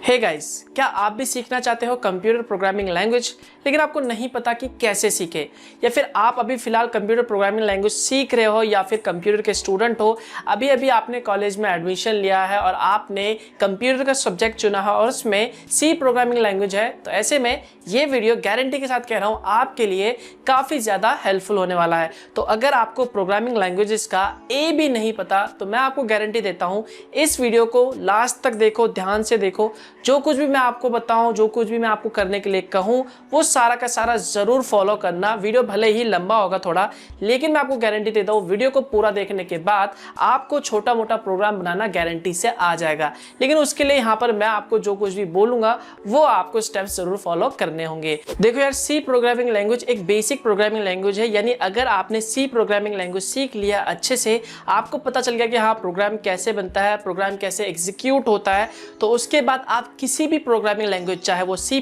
Hey guys, क्या आप भी सीखना चाहते हो कंप्यूटर प्रोग्रामिंग लैंग्वेज लेकिन आपको नहीं पता कि कैसे सीखे, या फिर आप अभी फिलहाल कंप्यूटर प्रोग्रामिंग लैंग्वेज सीख रहे हो या फिर कंप्यूटर के स्टूडेंट हो, अभी अभी आपने कॉलेज में एडमिशन लिया है और आपने कंप्यूटर का सब्जेक्ट चुना है और उसमें सी प्रोग्रामिंग लैंग्वेज है, तो ऐसे में ये वीडियो गारंटी के साथ कह रहा हूँ आपके लिए काफ़ी ज़्यादा हेल्पफुल होने वाला है। तो अगर आपको प्रोग्रामिंग लैंग्वेजेस का ए भी नहीं पता तो मैं आपको गारंटी देता हूँ इस वीडियो को लास्ट तक देखो, ध्यान से देखो। जो कुछ भी मैं आपको बताऊं, जो कुछ भी मैं आपको करने के लिए कहूं, वो सारा का सारा जरूर फॉलो करना। वीडियो भले ही लंबा होगा थोड़ा, लेकिन मैं आपको गारंटी देता हूं वीडियो को पूरा देखने के बाद आपको छोटा मोटा प्रोग्राम बनाना गारंटी से आ जाएगा। लेकिन उसके लिए यहाँ पर मैं आपको जो कुछ भी बोलूंगा वो आपको स्टेप्स जरूर फॉलो करने होंगे। देखो यार, सी प्रोग्रामिंग लैंग्वेज एक बेसिक प्रोग्रामिंग लैंग्वेज है, यानी अगर आपने सी प्रोग्रामिंग लैंग्वेज सीख लिया अच्छे से, आपको पता चल गया कि हाँ प्रोग्राम कैसे बनता है, प्रोग्राम कैसे एग्जीक्यूट होता है, तो उसके बाद आप किसी भी प्रोग्रामिंग लैंग्वेज, चाहे वो C++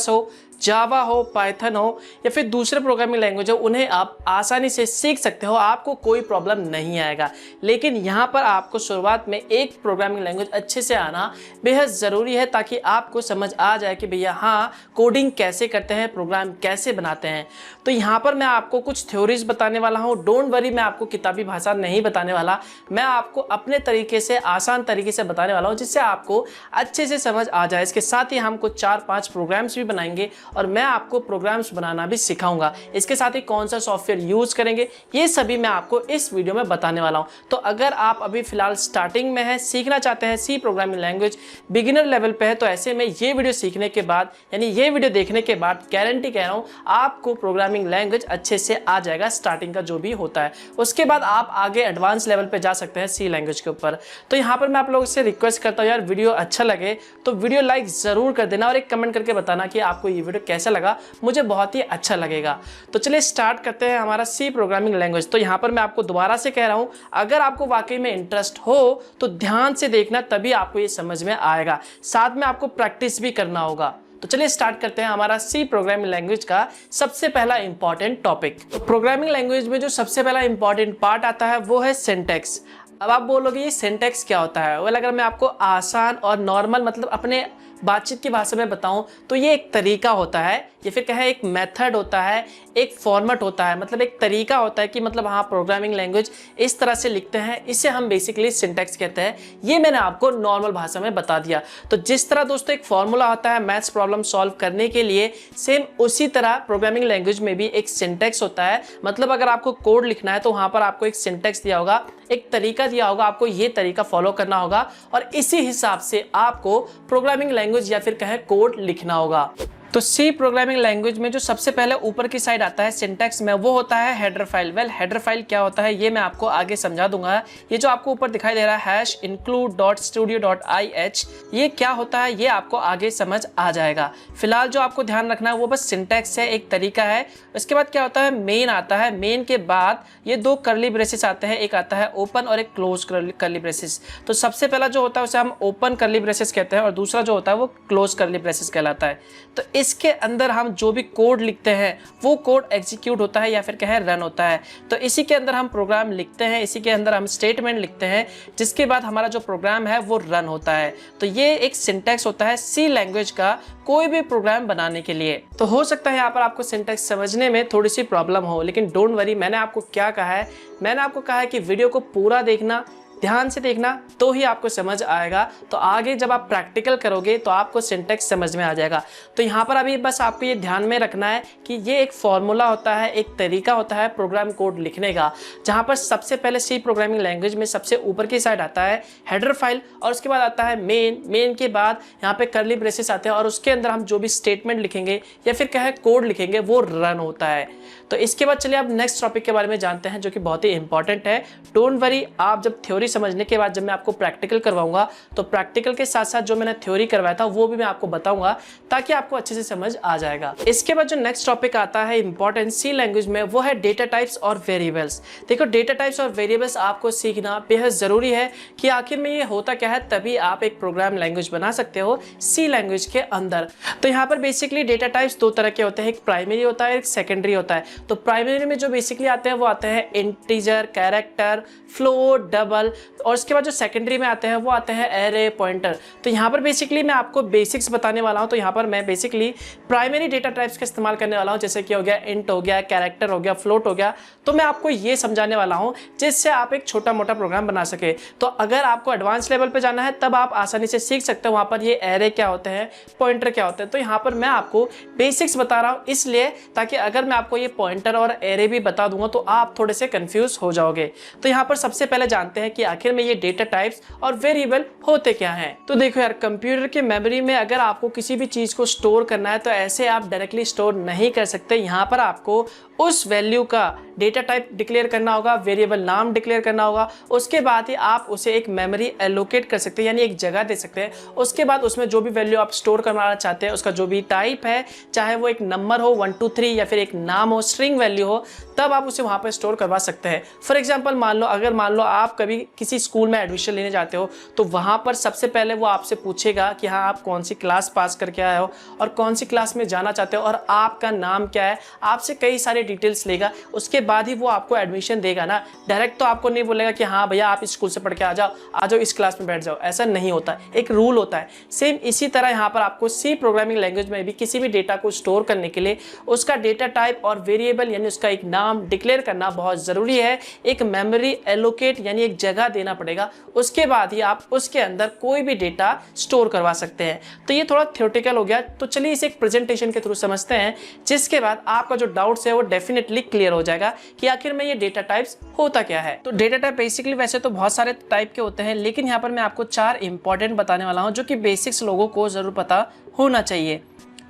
हो, जावा हो, पाइथन हो या फिर दूसरे प्रोग्रामिंग लैंग्वेज हो, उन्हें आप आसानी से सीख सकते हो, आपको कोई प्रॉब्लम नहीं आएगा। लेकिन यहाँ पर आपको शुरुआत में एक प्रोग्रामिंग लैंग्वेज अच्छे से आना बेहद ज़रूरी है, ताकि आपको समझ आ जाए कि भैया हाँ कोडिंग कैसे करते हैं, प्रोग्राम कैसे बनाते हैं। तो यहाँ पर मैं आपको कुछ थ्योरीज बताने वाला हूँ। डोंट वरी, मैं आपको किताबी भाषा नहीं बताने वाला, मैं आपको अपने तरीके से, आसान तरीके से बताने वाला हूँ, जिससे आपको अच्छे से समझ आ जाए। इसके साथ ही हम कुछ 4-5 प्रोग्राम्स भी बनाएंगे और मैं आपको प्रोग्राम्स बनाना भी सिखाऊंगा। इसके साथ ही कौन सा सॉफ्टवेयर यूज करेंगे, ये सभी मैं आपको इस वीडियो में बताने वाला हूं। तो अगर आप अभी फिलहाल स्टार्टिंग में हैं, सीखना चाहते हैं C programming language, beginner level पे है, तो ऐसे में ये वीडियो सीखने के बाद, यानी ये वीडियो देखने के बाद गारंटी कह रहा हूं आपको प्रोग्रामिंग लैंग्वेज अच्छे से आ जाएगा, स्टार्टिंग का जो भी होता है। उसके बाद आप आगे एडवांस लेवल पे जा सकते हैं सी लैंग्वेज के ऊपर। तो यहाँ पर मैं आप लोगों से रिक्वेस्ट करता हूँ यार, वीडियो अच्छा लगे तो वीडियो लाइक जरूर कर देना और एक कमेंट करके बताना कि आपको ये वीडियो कैसा लगा, मुझे बहुत ही अच्छा लगेगा। तो चलिए स्टार्ट करते हैं हमारा सी प्रोग्रामिंग लैंग्वेज। तो यहाँ पर मैं आपको दोबारा से कह रहा हूँ, अगर आपको वाकई में इंटरेस्ट हो तो ध्यान से देखना, तभी आपको ये समझ में आएगा। साथ में आपको प्रैक्टिस भी करना होगा। तो चलिए स्टार्ट करते हैं हमारा सी प्रोग्रामिंग लैंग्वेज का सबसे पहला इंपॉर्टेंट टॉपिक। तो प्रोग्रामिंग लैंग्वेज में जो सबसे पहला इंपॉर्टेंट पार्ट आता है वो है सिंटैक्स। अब आप बोलोगे ये सिंटैक्स क्या होता है? वेल, अगर मैं आपको आसान और नॉर्मल, मतलब अपने बातचीत की भाषा में बताऊं तो ये एक तरीका होता है, या फिर कहें एक मेथड होता है, एक फॉर्मेट होता है, मतलब एक तरीका होता है कि मतलब हाँ प्रोग्रामिंग लैंग्वेज इस तरह से लिखते हैं, इसे हम बेसिकली सिंटैक्स कहते हैं। ये मैंने आपको नॉर्मल भाषा में बता दिया। तो जिस तरह दोस्तों एक फॉर्मूला होता है मैथ्स प्रॉब्लम सॉल्व करने के लिए, सेम उसी तरह प्रोग्रामिंग लैंग्वेज में भी एक सिंटैक्स होता है। मतलब अगर आपको कोड लिखना है तो वहाँ पर आपको एक सिंटैक्स दिया होगा, एक तरीका दिया होगा, आपको ये तरीका फॉलो करना होगा और इसी हिसाब से आपको प्रोग्रामिंग लैंग्वेज या फिर कहें कोड लिखना होगा। तो सी प्रोग्रामिंग लैंग्वेज में जो सबसे पहले ऊपर की साइड आता है सिंटैक्स में, वो होता है header file. Well, header file क्या होता है ये मैं आपको आगे समझा दूंगा। ये जो आपको ऊपर दिखाई दे रहा है #include.studio.ih, ये क्या होता है ये आपको आगे समझ आ जाएगा। फिलहाल जो आपको ध्यान रखना है वो बस सिंटैक्स है, एक तरीका है। उसके बाद क्या होता है, मेन आता है। मेन के बाद ये 2 कर्ली ब्रेसेस आते हैं, एक आता है ओपन और एक क्लोज कर्ली ब्रेसेस। तो सबसे पहला जो होता है उसे हम ओपन कर्ली ब्रेसेस कहते हैं और दूसरा जो होता है वो क्लोज कर्ली ब्रेसेस कहलाता है। तो इसके अंदर हम जो भी कोड लिखते हैं वो कोड एग्जीक्यूट होता है या फिर कहें रन होता है। तो इसी के अंदर हम प्रोग्राम लिखते हैं, इसी के अंदर हम स्टेटमेंट लिखते हैं, जिसके बाद हमारा जो प्रोग्राम है वो रन होता है। तो ये एक सिंटैक्स होता है सी लैंग्वेज का कोई भी प्रोग्राम बनाने के लिए। तो हो सकता है यहाँ पर आपको सिंटैक्स समझने में थोड़ी सी प्रॉब्लम हो, लेकिन डोंट वरी, मैंने आपको क्या कहा है, मैंने आपको कहा है कि वीडियो को पूरा देखना, ध्यान से देखना, तो ही आपको समझ आएगा। तो आगे जब आप प्रैक्टिकल करोगे तो आपको सिंटैक्स समझ में आ जाएगा। तो यहाँ पर अभी बस आपको ये ध्यान में रखना है कि ये एक फॉर्मूला होता है, एक तरीका होता है प्रोग्राम कोड लिखने का, जहाँ पर सबसे पहले सी प्रोग्रामिंग लैंग्वेज में सबसे ऊपर की साइड आता है हेडर फाइल और उसके बाद आता है मेन। मेन के बाद यहाँ पे कर्ली ब्रेसेस आते हैं और उसके अंदर हम जो भी स्टेटमेंट लिखेंगे या फिर कहें कोड लिखेंगे वो रन होता है। तो इसके बाद चलिए अब नेक्स्ट टॉपिक के बारे में जानते हैं, जो कि बहुत ही इंपॉर्टेंट है। डोंट वरी, आप जब थ्योरी समझने के बाद जब मैं आपको प्रैक्टिकल करवाऊंगा तो प्रैक्टिकल के साथ साथ जो मैंने थ्योरी करवाया था वो भी मैं आपको बताऊंगा, ताकि आपको अच्छे से समझ आ जाएगा। इसके बाद जो नेक्स्ट टॉपिक आता है इंपॉर्टेंट सी लैंग्वेज में, वो है डेटा टाइप्स और वेरिएबल्स। देखो, डेटा टाइप्स और वेरिएबल्स आपको सीखना बेहद जरूरी है कि आखिर में ये होता क्या है, तभी आप एक प्रोग्राम लैंग्वेज बना सकते हो सी लैंग्वेज के अंदर। तो यहाँ पर बेसिकली डेटा टाइप्स 2 तरह के होते हैं, एक प्राइमरी होता है, एक सेकेंडरी होता है। तो प्राइमरी में जो बेसिकली आते हैं वो आते हैं इंटीजर, कैरेक्टर, फ्लोट, डबल, और उसके बाद जो सेकेंडरी में आते हैं वो आते हैं एरे, पॉइंटर। तो यहाँ पर बेसिकली मैं आपको बेसिक्स बताने वाला हूँ। तो यहाँ पर मैं बेसिकली प्राइमरी डेटा टाइप्स का इस्तेमाल करने वाला हूँ, जैसे कि हो गया इंट हो गया, कैरेक्टर हो गया, फ्लोट हो गया। तो मैं आपको ये समझाने वाला हूँ जिससे आप एक छोटा मोटा प्रोग्राम बना सके। तो अगर आपको एडवांस लेवल पे जाना है तब आप आसानी से सीख सकते हो वहाँ पर ये एरे क्या होते हैं, पॉइंटर क्या होते हैं। तो यहाँ पर मैं आपको बेसिक्स बता रहा हूँ इसलिए ताकि अगर मैं आपको ये पॉइंटर और एरे भी बता दूंगा तो आप थोड़े से कंफ्यूज हो जाओगे। तो यहाँ पर सबसे पहले जानते हैं कि आखिर में ये डेटा टाइप्स और वेरिएबल होते क्या हैं। तो देखो यार, कंप्यूटर के मेमोरी में अगर आपको किसी भी चीज को स्टोर करना है तो ऐसे आप डायरेक्टली स्टोर नहीं कर सकते। यहाँ पर आपको उस वैल्यू का डेटा टाइप डिक्लेयर करना होगा, वेरिएबल नाम डिक्लेयर करना होगा, उसके बाद ही आप उसे एक मेमोरी एलोकेट कर सकते हैं, यानी एक जगह दे सकते हैं। उसके बाद उसमें जो भी वैल्यू आप स्टोर करना चाहते हैं उसका जो भी टाइप है, चाहे वो एक नंबर हो 1 2 3 या फिर एक नाम हो, स्ट्रिंग वैल्यू हो, तब आप उसे वहाँ पर स्टोर करवा सकते हैं। फॉर एग्जाम्पल मान लो आप कभी किसी स्कूल में एडमिशन लेने जाते हो तो वहाँ पर सबसे पहले वो आपसे पूछेगा कि हाँ आप कौन सी क्लास पास करके आए हो और कौन सी क्लास में जाना चाहते हो और आपका नाम क्या है, आपसे कई सारे डिटेल्स लेगा। उसके बाद ही वो आपको एडमिशन देगा ना। डायरेक्ट तो आपको नहीं बोलेगा कि हाँ भैया आप इस स्कूल से पढ़ के आ जाओ इस क्लास में बैठ जाओ। ऐसा नहीं होता, एक रूल होता है। सेम इसी तरह यहाँ पर आपको सी प्रोग्रामिंग लैंग्वेज में भी किसी भी डेटा को स्टोर करने के लिए उसका डेटा टाइप और वेरिएबल यानी उसका एक नाम डिक्लेयर करना बहुत जरूरी है। एक मेमोरी एलोकेट यानी एक जगह देना पड़ेगा, उसके बाद ही आप उसके अंदर कोई भी डेटा स्टोर करवा सकते हैं। तो ये थोड़ा थ्योरेटिकल हो गया, तो चलिए इसे एक प्रेजेंटेशन के थ्रू समझते हैं, जिसके बाद आपका जो डाउट्स है वो डेफिनेटली क्लियर हो जाएगा कि आखिर में ये डेटा टाइप्स होता क्या है। तो डेटा टाइप बेसिकली वैसे तो बहुत सारे टाइप के होते हैं, लेकिन यहाँ पर मैं आपको 4 इंपॉर्टेंट बताने वाला हूँ जो कि बेसिक्स लोगों को जरूर पता होना चाहिए।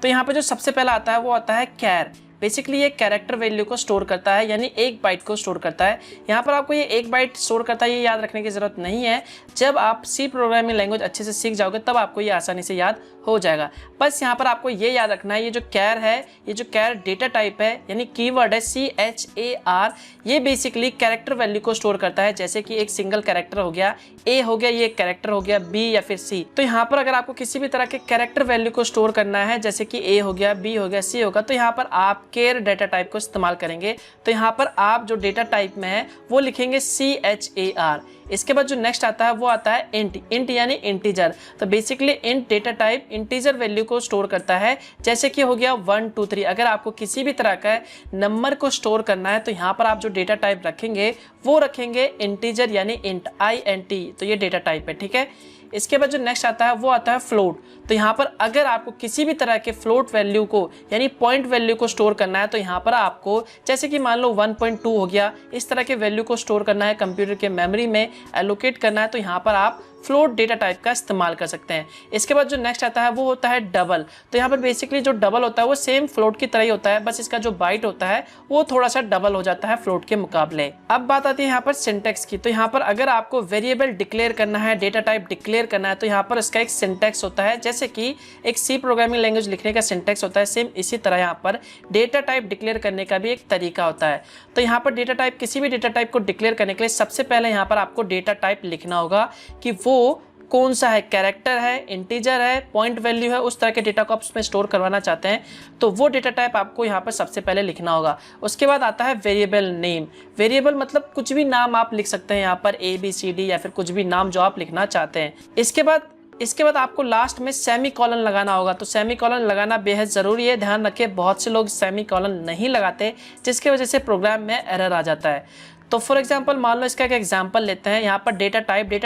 तो यहाँ पर जो सबसे पहला आता है वो आता है कैर। बेसिकली ये कैरेक्टर वैल्यू को स्टोर करता है, यानी 1 बाइट को स्टोर करता है। यहाँ पर आपको ये 1 बाइट स्टोर करता है ये याद रखने की जरूरत नहीं है। जब आप सी प्रोग्रामिंग लैंग्वेज अच्छे से सीख जाओगे तब आपको ये आसानी से याद हो जाएगा। बस यहाँ पर आपको ये याद रखना है, ये जो कैर है, ये जो कैर डेटा टाइप है यानी कीवर्ड है CHAR, ये बेसिकली कैरेक्टर वैल्यू को स्टोर करता है। जैसे कि एक सिंगल कैरेक्टर हो गया, A हो गया, ये कैरेक्टर हो गया, B या फिर C। तो यहाँ पर अगर आपको किसी भी तरह के कैरेक्टर वैल्यू को स्टोर करना है, जैसे कि A हो गया, B हो गया, C होगा, तो यहाँ पर आप केर डेटा टाइप को इस्तेमाल करेंगे। तो यहाँ पर आप जो डेटा टाइप में है वो लिखेंगे CHAR। इसके बाद जो नेक्स्ट आता है वो आता है इंट यानी इंटीजर। तो basically int data type integer value को स्टोर करता है। जैसे कि हो गया 1 2 3। अगर आपको किसी भी तरह का नंबर को स्टोर करना है तो यहाँ पर आप जो डेटा टाइप रखेंगे वो रखेंगे इंटीजर यानी इंट INT। तो ये डेटा टाइप है, ठीक है। इसके बाद जो नेक्स्ट आता है वो आता है फ्लोट। तो यहाँ पर अगर आपको किसी भी तरह के फ्लोट वैल्यू को यानी पॉइंट वैल्यू को स्टोर करना है तो यहाँ पर आपको जैसे कि मान लो 1.2 हो गया, इस तरह के वैल्यू को स्टोर करना है, कंप्यूटर के मेमोरी में एलोकेट करना है, तो यहाँ पर आप फ्लोट डेटा टाइप का इस्तेमाल कर सकते हैं। इसके बाद जो नेक्स्ट आता है वो होता है डबल। तो यहाँ पर बेसिकली जो डबल होता है वो सेम फ्लोट की तरह ही होता है, बस इसका जो बाइट होता है वो थोड़ा सा डबल हो जाता है फ्लोट के मुकाबले। अब बात आती है यहाँ पर सिंटैक्स की। तो यहाँ पर अगर आपको वेरिएबल डिक्लेयर करना है, डेटा टाइप डिक्लेयर करना है, तो यहाँ पर इसका एक सिंटैक्स होता है। जैसे कि एक सी प्रोग्रामिंग लैंग्वेज लिखने का सिंटैक्स होता है, सेम इसी तरह यहाँ पर डेटा टाइप डिक्लेयर करने का भी एक तरीका होता है। तो यहाँ पर डेटा टाइप, किसी भी डेटा टाइप को डिक्लेयर करने के लिए सबसे पहले यहाँ पर आपको डेटा टाइप लिखना होगा कि वो कौन सा है, कैरेक्टर है, इंटीजर है, पॉइंट वैल्यू है, उस तरह के डेटा को आप उसमें स्टोर करवाना चाहते हैं तो वो डेटा टाइप आपको यहाँ पर सबसे पहले लिखना होगा। उसके बाद आता है वेरिएबल नेम। वेरिएबल मतलब कुछ भी नाम आप लिख सकते हैं यहाँ पर ABCD या फिर कुछ भी नाम जो आप लिखना चाहते हैं। इसके बाद आपको लास्ट में सेमी कॉलन लगाना होगा। तो सेमी कॉलन लगाना बेहद ज़रूरी है, ध्यान रखिए बहुत से लोग सेमी कॉलन नहीं लगाते जिसकी वजह से प्रोग्राम में एरर आ जाता है। तो फॉर एग्जांपल मान लो इसका एक एग्जांपल लेते हैं। यहाँ पर डेटा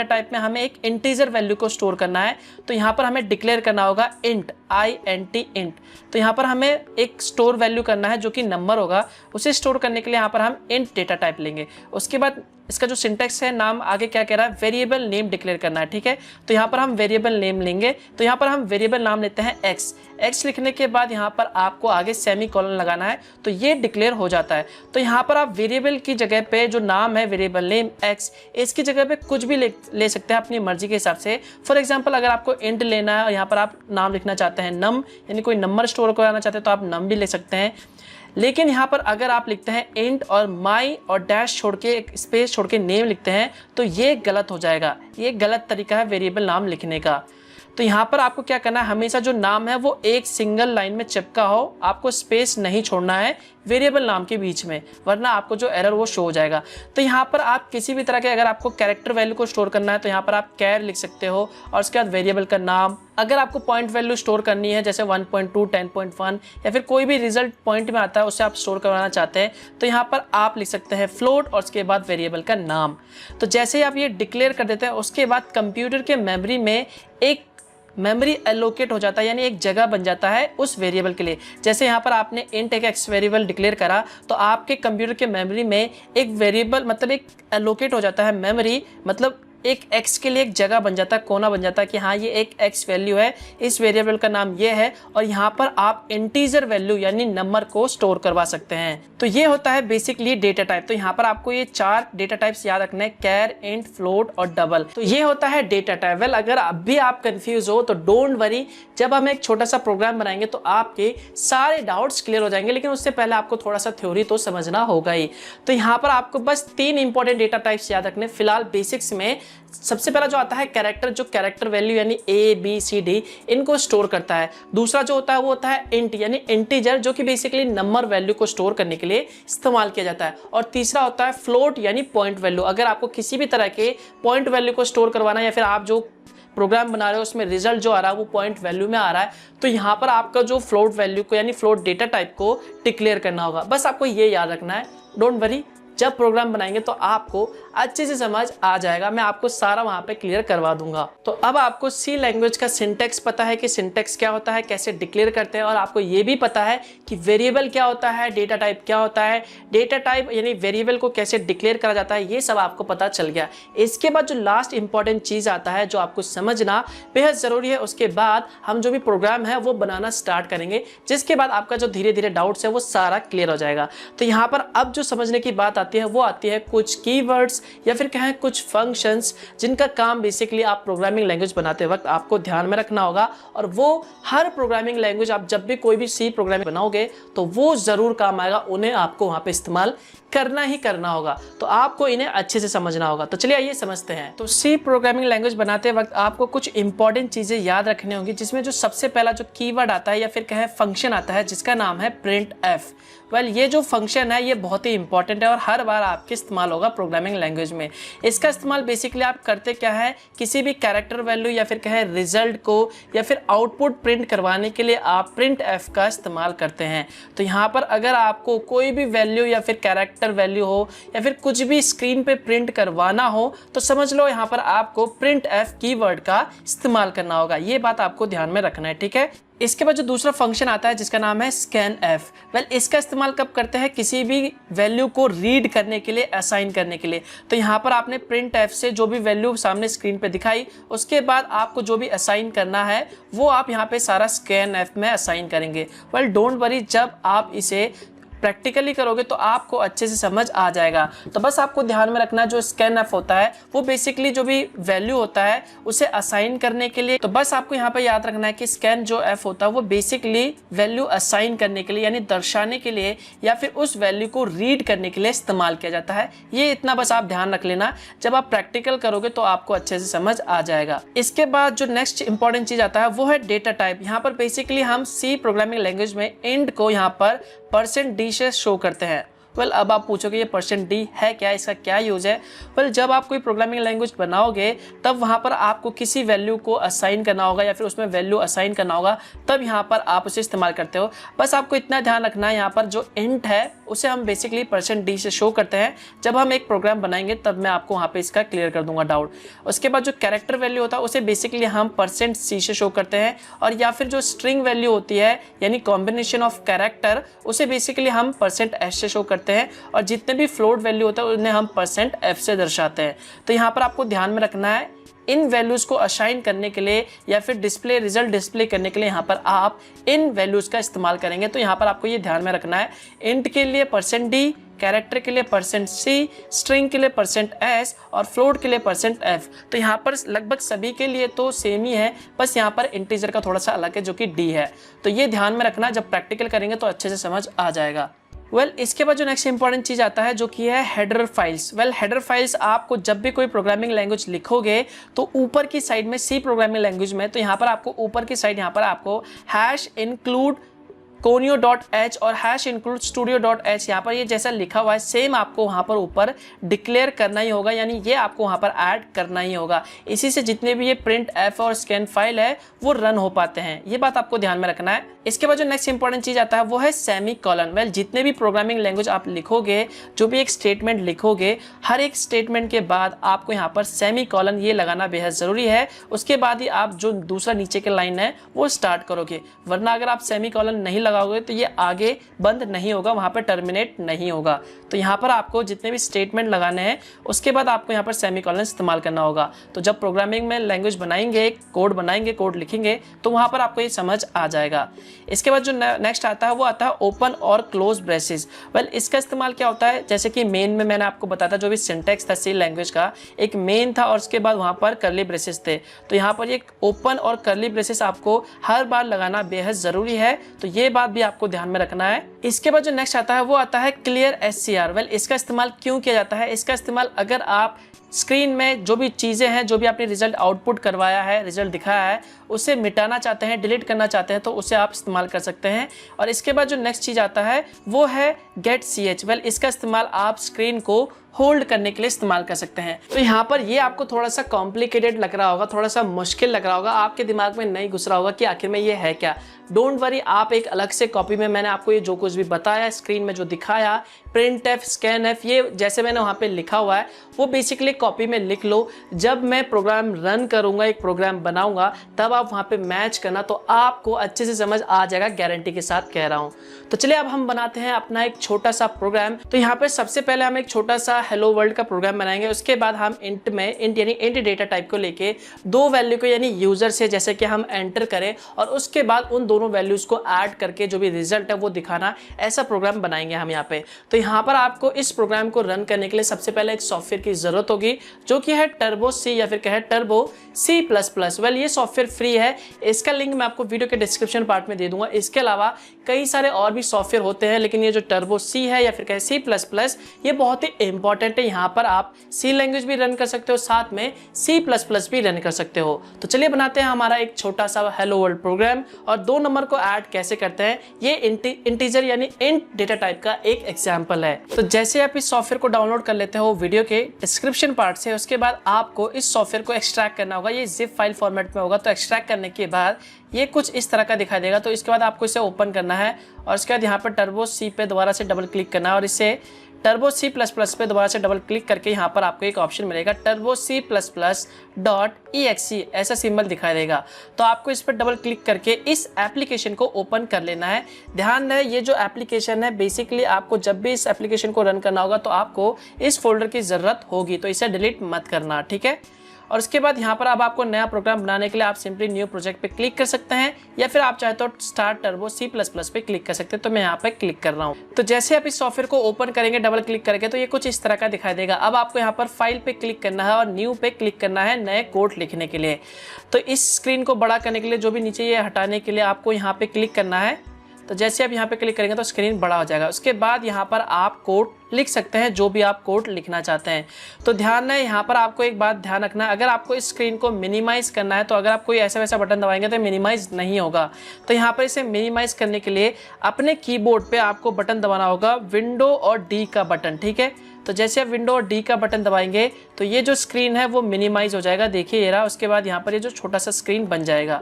टाइप में हमें एक इंटीजर वैल्यू को स्टोर करना है, तो यहाँ पर हमें डिक्लेयर करना होगा इंट INT इंट। तो यहाँ पर हमें एक स्टोर वैल्यू करना है जो कि नंबर होगा, उसे स्टोर करने के लिए यहाँ पर हम इंट डेटा टाइप लेंगे। उसके बाद इसका जो सिंटैक्स है, नाम आगे क्या कह रहा है, वेरिएबल नेम डिक्लेयर करना है, ठीक है। तो यहाँ पर हम वेरिएबल नेम लेंगे, तो यहाँ पर हम वेरिएबल नाम लेते हैं x लिखने के बाद यहाँ पर आपको आगे सेमी कॉलन लगाना है, तो ये डिक्लेयर हो जाता है। तो यहाँ पर आप वेरिएबल की जगह पे जो नाम है वेरिएबल नेम x, इसकी जगह पे कुछ भी ले सकते हैं अपनी मर्जी के हिसाब से। फॉर एग्जांपल अगर आपको इंट लेना है और यहाँ पर आप नाम लिखना चाहते हैं नम, यानी कोई नंबर स्टोर कराना चाहते हैं तो आप नम भी ले सकते हैं। लेकिन यहाँ पर अगर आप लिखते हैं इंट और माई और डैश छोड़ के एक स्पेस छोड़ के नेम लिखते हैं तो ये गलत हो जाएगा, ये गलत तरीका है वेरिएबल नाम लिखने का। तो यहाँ पर आपको क्या करना है, हमेशा जो नाम है वो एक सिंगल लाइन में चिपका हो, आपको स्पेस नहीं छोड़ना है वेरिएबल नाम के बीच में, वरना आपको जो एरर वो शो हो जाएगा। तो यहाँ पर आप किसी भी तरह के, अगर आपको कैरेक्टर वैल्यू को स्टोर करना है तो यहाँ पर आप कैर लिख सकते हो और उसके बाद वेरिएबल का नाम। अगर आपको पॉइंट वैल्यू स्टोर करनी है जैसे 1.2, 10.1 या फिर कोई भी रिजल्ट पॉइंट में आता है उससे आप स्टोर करवाना चाहते हैं तो यहाँ पर आप लिख सकते हैं फ्लोट और उसके बाद वेरिएबल का नाम। तो जैसे ही आप ये डिक्लेयर कर देते हैं उसके बाद कंप्यूटर के मेमोरी में एक मेमोरी एलोकेट हो जाता है, यानी एक जगह बन जाता है उस वेरिएबल के लिए। जैसे यहाँ पर आपने इंट एक एक्स वेरिएबल डिक्लेयर करा तो आपके कंप्यूटर के मेमोरी में एक वेरिएबल मतलब एक एलोकेट हो जाता है मेमोरी, मतलब एक x के लिए एक जगह बन जाता है, कोना बन जाता है कि हाँ ये एक x वैल्यू है, इस वेरिएबल का नाम ये है और यहाँ पर आप इंटीजर वैल्यू यानी नंबर को स्टोर करवा सकते हैं। तो ये होता है बेसिकली डेटा टाइप। तो यहाँ पर आपको ये 4 डेटा टाइप्स याद रखने हैं, कैर, इंट, फ्लोट और डबल। तो ये होता है डेटा टाइप। वेल अगर अब भी आप कंफ्यूज हो तो डोंट वरी, जब हम एक छोटा सा प्रोग्राम बनाएंगे तो आपके सारे डाउट्स क्लियर हो जाएंगे, लेकिन उससे पहले आपको थोड़ा सा थ्योरी तो समझना होगा ही। तो यहाँ पर आपको बस 3 इंपॉर्टेंट डेटा टाइप्स याद रखने फिलहाल बेसिक्स में। सबसे पहला जो आता है कैरेक्टर, जो कैरेक्टर वैल्यू यानी A, B, C, D इनको स्टोर करता है। दूसरा जो होता है वो होता है इंट यानी इंटीजर, जो कि बेसिकली नंबर वैल्यू को स्टोर करने के लिए इस्तेमाल किया जाता है। और तीसरा होता है फ्लोट यानी पॉइंट वैल्यू। अगर आपको किसी भी तरह के पॉइंट वैल्यू को स्टोर करवाना है या फिर आप जो प्रोग्राम बना रहे हो उसमें रिजल्ट जो आ रहा है वो पॉइंट वैल्यू में आ रहा है, तो यहाँ पर आपका जो फ्लोट वैल्यू को यानी फ्लोट डेटा टाइप को डिक्लेयर करना होगा। बस आपको ये याद रखना है, डोंट वरी, जब प्रोग्राम बनाएंगे तो आपको अच्छे से समझ आ जाएगा, मैं आपको सारा वहां पे क्लियर करवा दूंगा। तो अब आपको सी लैंग्वेज का सिंटेक्स पता है कि सिंटेक्स क्या होता है, कैसे डिक्लेयर करते हैं, और आपको ये भी पता है कि वेरिएबल क्या होता है, डेटा टाइप क्या होता है, डेटा टाइप यानी वेरिएबल को कैसे डिक्लेयर करा जाता है, ये सब आपको पता चल गया। इसके बाद जो लास्ट इंपॉर्टेंट चीज आता है जो आपको समझना बेहद जरूरी है, उसके बाद हम जो भी प्रोग्राम है वो बनाना स्टार्ट करेंगे, जिसके बाद आपका जो धीरे धीरे डाउट्स है वो सारा क्लियर हो जाएगा। तो यहाँ पर अब जो समझने की बात आती है वो आती है कुछ कीवर्ड्स या फिर कहें कुछ फंक्शंस, जिनका काम बेसिकली आप प्रोग्रामिंग लैंग्वेज बनाते वक्त आपको ध्यान में रखना होगा। और वो हर प्रोग्रामिंग लैंग्वेज, आप जब भी कोई भी सी प्रोग्रामिंग बनाओगे तो वो जरूर काम आएगा, उन्हें आपको वहां पे इस्तेमाल करना ही करना होगा। तो आपको इन्हें अच्छे से समझना होगा। तो चलिए आइए समझते हैं। तो सी प्रोग्रामिंग लैंग्वेज बनाते वक्त आपको कुछ इंपॉर्टेंट चीजें याद रखनी होंगी, जिसमें जो सबसे पहला जो कीवर्ड आता है या फिर कहें फंक्शन आता है जिसका नाम है प्रिंट एफ। वेल ये जो फंक्शन है ये बहुत ही इंपॉर्टेंट है और हर बार आपके इस्तेमाल होगा प्रोग्रामिंग लैंग्वेज में। इसका इस्तेमाल बेसिकली आप करते क्या है, किसी भी कैरेक्टर वैल्यू या फिर कहें रिजल्ट को या फिर आउटपुट प्रिंट करवाने के लिए आप प्रिंट एफ का इस्तेमाल करते हैं। तो यहाँ पर अगर आपको कोई भी वैल्यू या फिर कैरेक्टर वैल्यू हो या फिर कुछ भी स्क्रीन पे प्रिंट करवाना हो तो समझ लो यहाँ पर आपको प्रिंट एफ कीवर्ड का इस्तेमाल करना होगा। ये बात आपको ध्यान में रखना है, ठीक है। इसके बाद जो दूसरा फंक्शन आता है जिसका नाम है स्कैन एफ। वेल इसका इस्तेमाल कब करते हैं, किसी भी वैल्यू को रीड करने के लिए, असाइन करने के लिए। तो यहाँ पर आपने प्रिंट एफ से जो भी वैल्यू सामने स्क्रीन पे दिखाई, उसके बाद आपको जो भी असाइन करना है वो आप यहाँ पे सारा स्कैन एफ में असाइन करेंगे। वेल डोंट वरी, जब आप इसे प्रैक्टिकली करोगे तो आपको अच्छे से समझ आ जाएगा। तो बस आपको ध्यान में रखना जो स्कैन एफ होता है वो बेसिकली जो भी वैल्यू होता है उसे असाइन करने के लिए। तो बस आपको यहाँ पे याद रखना है कि स्कैन जो एफ होता है वो बेसिकली वैल्यू असाइन करने के लिए यानी दर्शाने के लिए या फिर उस वैल्यू को रीड करने के लिए इस्तेमाल किया जाता है। ये इतना बस आप ध्यान रख लेना, जब आप प्रैक्टिकल करोगे तो आपको अच्छे से समझ आ जाएगा। इसके बाद जो नेक्स्ट इंपॉर्टेंट चीज आता है वो है डेटा टाइप। यहाँ पर बेसिकली हम सी प्रोग्रामिंग लैंग्वेज में इंट को यहाँ पर %d से शो करते हैं। वेल अब आप पूछोगे ये %d है क्या, इसका क्या यूज है। वेल जब आप कोई प्रोग्रामिंग लैंग्वेज बनाओगे तब वहां पर आपको किसी वैल्यू को असाइन करना होगा या फिर उसमें वैल्यू असाइन करना होगा, तब यहाँ पर आप उसे इस्तेमाल करते हो। बस आपको इतना ध्यान रखना है, यहाँ पर जो इंट है उसे हम बेसिकली %d से शो करते हैं। जब हम एक प्रोग्राम बनाएंगे तब मैं आपको वहाँ पे इसका क्लियर कर दूंगा डाउट। उसके बाद जो कैरेक्टर वैल्यू होता है उसे बेसिकली हम %c से शो करते हैं, और या फिर जो स्ट्रिंग वैल्यू होती है यानी कॉम्बिनेशन ऑफ कैरेक्टर उसे बेसिकली हम %s से शो करते हैं, और जितने भी फ्लोट वैल्यू होता है उन्हें हम %f से दर्शाते हैं। तो यहाँ पर आपको ध्यान में रखना है, इन वैल्यूज को असाइन करने के लिए या फिर डिस्प्ले रिजल्ट डिस्प्ले करने के लिए यहाँ पर आप इन वैल्यूज का इस्तेमाल करेंगे। तो यहाँ पर आपको ये ध्यान में रखना है, इंट के लिए %d, कैरेक्टर के लिए %c, स्ट्रिंग के लिए %s और फ्लोट के लिए %f। तो यहाँ पर लगभग सभी के लिए तो सेम ही है, बस यहाँ पर इंटीजर का थोड़ा सा अलग है जो कि d है। तो ये ध्यान में रखना, जब प्रैक्टिकल करेंगे तो अच्छे से समझ आ जाएगा। इसके बाद जो नेक्स्ट इंपॉर्टेंट चीज़ आता है जो कि है हेडर फाइल्स। हेडर फाइल्स आपको जब भी कोई प्रोग्रामिंग लैंग्वेज लिखोगे तो ऊपर की साइड में सी प्रोग्रामिंग लैंग्वेज में, तो यहाँ पर आपको ऊपर की साइड यहाँ पर आपको #include conio.h और #include studio.h यहाँ पर ये जैसा लिखा हुआ है सेम आपको वहाँ पर ऊपर डिक्लेयर करना ही होगा, यानी ये आपको वहाँ पर ऐड करना ही होगा। इसी से जितने भी ये प्रिंट एफ और स्कैन फाइल है वो रन हो पाते हैं, ये बात आपको ध्यान में रखना है। इसके बाद जो नेक्स्ट इंपॉर्टेंट चीज़ आता है वो है सेमी कॉलन। जितने भी प्रोग्रामिंग लैंग्वेज आप लिखोगे, जो भी एक स्टेटमेंट लिखोगे, हर एक स्टेटमेंट के बाद आपको यहाँ पर सेमी कॉलन ये लगाना बेहद ज़रूरी है। उसके बाद ही आप जो दूसरा नीचे के लाइन है वो स्टार्ट करोगे, वरना अगर आप सेमी कॉलन नहीं लगाओगे तो ये आगे बंद नहीं होगा, वहाँ पर टर्मिनेट नहीं होगा। तो यहाँ पर आपको जितने भी स्टेटमेंट लगाने हैं उसके बाद आपको यहाँ पर सेमी कॉलन इस्तेमाल करना होगा। तो जब प्रोग्रामिंग में लैंग्वेज बनाएंगे, कोड बनाएंगे, कोड लिखेंगे, तो वहाँ पर आपको ये समझ आ जाएगा। इसके बाद जो नेक्स्ट आता है वो आता है ओपन और क्लोज ब्रेसेस। इसका इस्तेमाल क्या होता है, जैसे कि मेन में मैंने आपको बताया था, जो भी सिंटैक्स था सी लैंग्वेज का, एक मेन था और उसके बाद वहाँ पर कर्ली ब्रेसेस थे। तो यहाँ पर एक ओपन और कर्ली ब्रेसेस आपको हर बार लगाना बेहद ज़रूरी है, तो ये बात भी आपको ध्यान में रखना है। इसके बाद जो नेक्स्ट आता है वो आता है क्लियर SCR। इसका इस्तेमाल क्यों किया जाता है, इसका इस्तेमाल अगर आप स्क्रीन में जो भी चीज़ें हैं, जो भी आपने रिजल्ट आउटपुट करवाया है, रिजल्ट दिखाया है, उसे मिटाना चाहते हैं, डिलीट करना चाहते हैं, तो उसे आप इस्तेमाल कर सकते हैं। और इसके बाद जो नेक्स्ट चीज़ आता है वो है गेट CH। इसका इस्तेमाल आप स्क्रीन को होल्ड करने के लिए इस्तेमाल कर सकते हैं। तो यहाँ पर ये आपको थोड़ा सा कॉम्प्लिकेटेड लग रहा होगा, थोड़ा सा मुश्किल लग रहा होगा, आपके दिमाग में नहीं घुस रहा होगा कि आखिर में ये है क्या। डोंट वरी, आप एक अलग से कॉपी में मैंने आपको ये जो कुछ भी बताया, स्क्रीन में जो दिखाया, प्रिंट एफ, स्कैन एफ, ये जैसे मैंने वहाँ पे लिखा हुआ है वो बेसिकली कॉपी में लिख लो। जब मैं प्रोग्राम रन करूँगा, एक प्रोग्राम बनाऊँगा, तब आप वहाँ पे मैच करना, तो आपको अच्छे से समझ आ जाएगा, गारंटी के साथ कह रहा हूँ। तो चलिए अब हम बनाते हैं अपना एक छोटा सा प्रोग्राम। तो यहाँ पर सबसे पहले हम एक छोटा सा हेलो वर्ल्ड का प्रोग्राम बनाएंगे। उसके बाद हम इंट में यानी इंट डेटा टाइप को लेके दो वैल्यू को यानी यूजर से जैसे कि हम एंटर करें और उसके बाद उन दोनों वैल्यूज को ऐड करके जो भी रिजल्ट है वो दिखाना, ऐसा प्रोग्राम बनाएंगे हम यहाँ पे। तो यहाँ पर आपको इस प्रोग्राम को रन करने के लिए सबसे पहले एक सॉफ्टवेयर की जरूरत होगी जो कि है टर्बो सी या फिर कहे टर्बो C++। ये सॉफ्टवेयर फ्री है, इसका लिंक मैं आपको वीडियो के डिस्क्रिप्शन पार्ट में दे दूंगा। इसके अलावा कई सारे और भी सॉफ्टवेयर होते हैं, लेकिन ये जो टर्बो सी है या फिर कहे C++, ये बहुत ही इंपॉर्टेंट है। यहाँ पर आप सी लैंग्वेज भी रन कर सकते हो, साथ में C++ भी रन कर सकते हो। तो चलिए बनाते हैं हमारा एक छोटा सा हेलो वर्ल्ड प्रोग्राम। और 2 नंबर को ऐड कैसे करते हैं, ये इंटीजर यानी इंट डेटा टाइप का एक एग्जांपल है। तो जैसे आप इस सॉफ्टवेयर को डाउनलोड कर लेते हो वीडियो के डिस्क्रिप्शन पार्ट से, उसके बाद आपको इस सॉफ्टवेयर को एक्सट्रैक्ट करना होगा। ये जिप फाइल फॉर्मेट में होगा। तो एक्सट्रैक्ट करने के बाद ये कुछ इस तरह का दिखाई देगा। तो इसके बाद आपको इसे ओपन करना है और उसके बाद यहाँ पर टर्बो सी पे दोबारा से डबल क्लिक करना है और इसे टर्बो C++ पे दोबारा से डबल क्लिक करके यहाँ पर आपको एक ऑप्शन मिलेगा टर्बो C++.exe, ऐसा सिंबल दिखाई देगा। तो आपको इस पर डबल क्लिक करके इस एप्लीकेशन को ओपन कर लेना है। ध्यान रहे, ये जो एप्लीकेशन है बेसिकली आपको जब भी इस एप्लीकेशन को रन करना होगा तो आपको इस फोल्डर की ज़रूरत होगी, तो इसे डिलीट मत करना, ठीक है। और उसके बाद यहाँ पर अब आपको नया प्रोग्राम बनाने के लिए आप सिंपली न्यू प्रोजेक्ट पे क्लिक कर सकते हैं या फिर आप चाहे तो स्टार्ट टर्बो C++ पे क्लिक कर सकते हैं। तो मैं यहाँ पे क्लिक कर रहा हूँ। तो जैसे आप इस सॉफ्टवेयर को ओपन करेंगे डबल क्लिक करके, तो ये कुछ इस तरह का दिखाई देगा। अब आपको यहाँ पर फाइल पे क्लिक करना है और न्यू पे क्लिक करना है नए कोड लिखने के लिए। तो इस स्क्रीन को बड़ा करने के लिए, जो भी नीचे ये हटाने के लिए आपको यहाँ पे क्लिक करना है। तो जैसे आप यहाँ पे क्लिक करेंगे तो स्क्रीन बड़ा हो जाएगा। उसके बाद यहाँ पर आप कोड लिख सकते हैं, जो भी आप कोड लिखना चाहते हैं। तो ध्यान है, यहाँ पर आपको एक बात ध्यान रखना है, अगर आपको इस स्क्रीन को मिनिमाइज करना है तो अगर आप कोई ऐसा वैसा बटन दबाएंगे तो मिनिमाइज नहीं होगा। तो यहाँ पर इसे मिनिमाइज करने के लिए अपने कीबोर्ड पे आपको बटन दबाना होगा, विंडो और डी का बटन, ठीक है। तो जैसे आप विंडो और डी का बटन दबाएंगे तो ये जो स्क्रीन है वो मिनिमाइज हो जाएगा, देखिए ये रहा। उसके बाद यहाँ पर ये जो छोटा सा स्क्रीन बन जाएगा,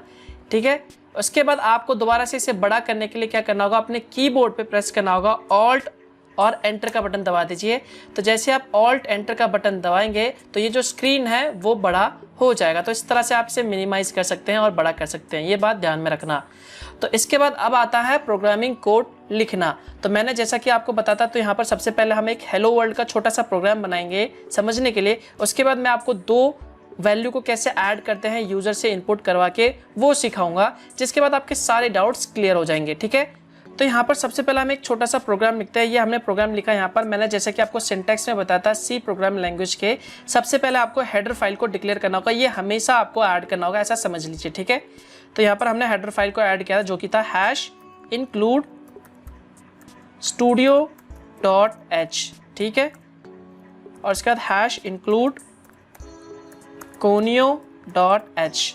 ठीक है। उसके बाद आपको दोबारा से इसे बड़ा करने के लिए क्या करना होगा, अपने कीबोर्ड पे प्रेस करना होगा ऑल्ट और एंटर का बटन दबा दीजिए। तो जैसे आप ऑल्ट एंटर का बटन दबाएंगे तो ये जो स्क्रीन है वो बड़ा हो जाएगा। तो इस तरह से आप इसे मिनिमाइज कर सकते हैं और बड़ा कर सकते हैं, ये बात ध्यान में रखना। तो इसके बाद अब आता है प्रोग्रामिंग कोड लिखना। तो मैंने जैसा कि आपको बताता, तो यहाँ पर सबसे पहले हम एक हेलो वर्ल्ड का छोटा सा प्रोग्राम बनाएंगे समझने के लिए। उसके बाद मैं आपको 2 वैल्यू को कैसे ऐड करते हैं यूजर से इनपुट करवा के वो सिखाऊंगा, जिसके बाद आपके सारे डाउट्स क्लियर हो जाएंगे, ठीक है। तो यहाँ पर सबसे पहले हम एक छोटा सा प्रोग्राम लिखते हैं। ये हमने प्रोग्राम लिखा यहाँ पर, मैंने जैसे कि आपको सिंटैक्स में बताया था सी प्रोग्राम लैंग्वेज के, सबसे पहले आपको हेडर फाइल को डिक्लेयर करना होगा। ये हमेशा आपको ऐड करना होगा, ऐसा समझ लीजिए, ठीक है। तो यहाँ पर हमने हेडर फाइल को ऐड किया था जो कि था #include studio.h, ठीक है, और इसके बाद हैश इंक्लूड conio.h।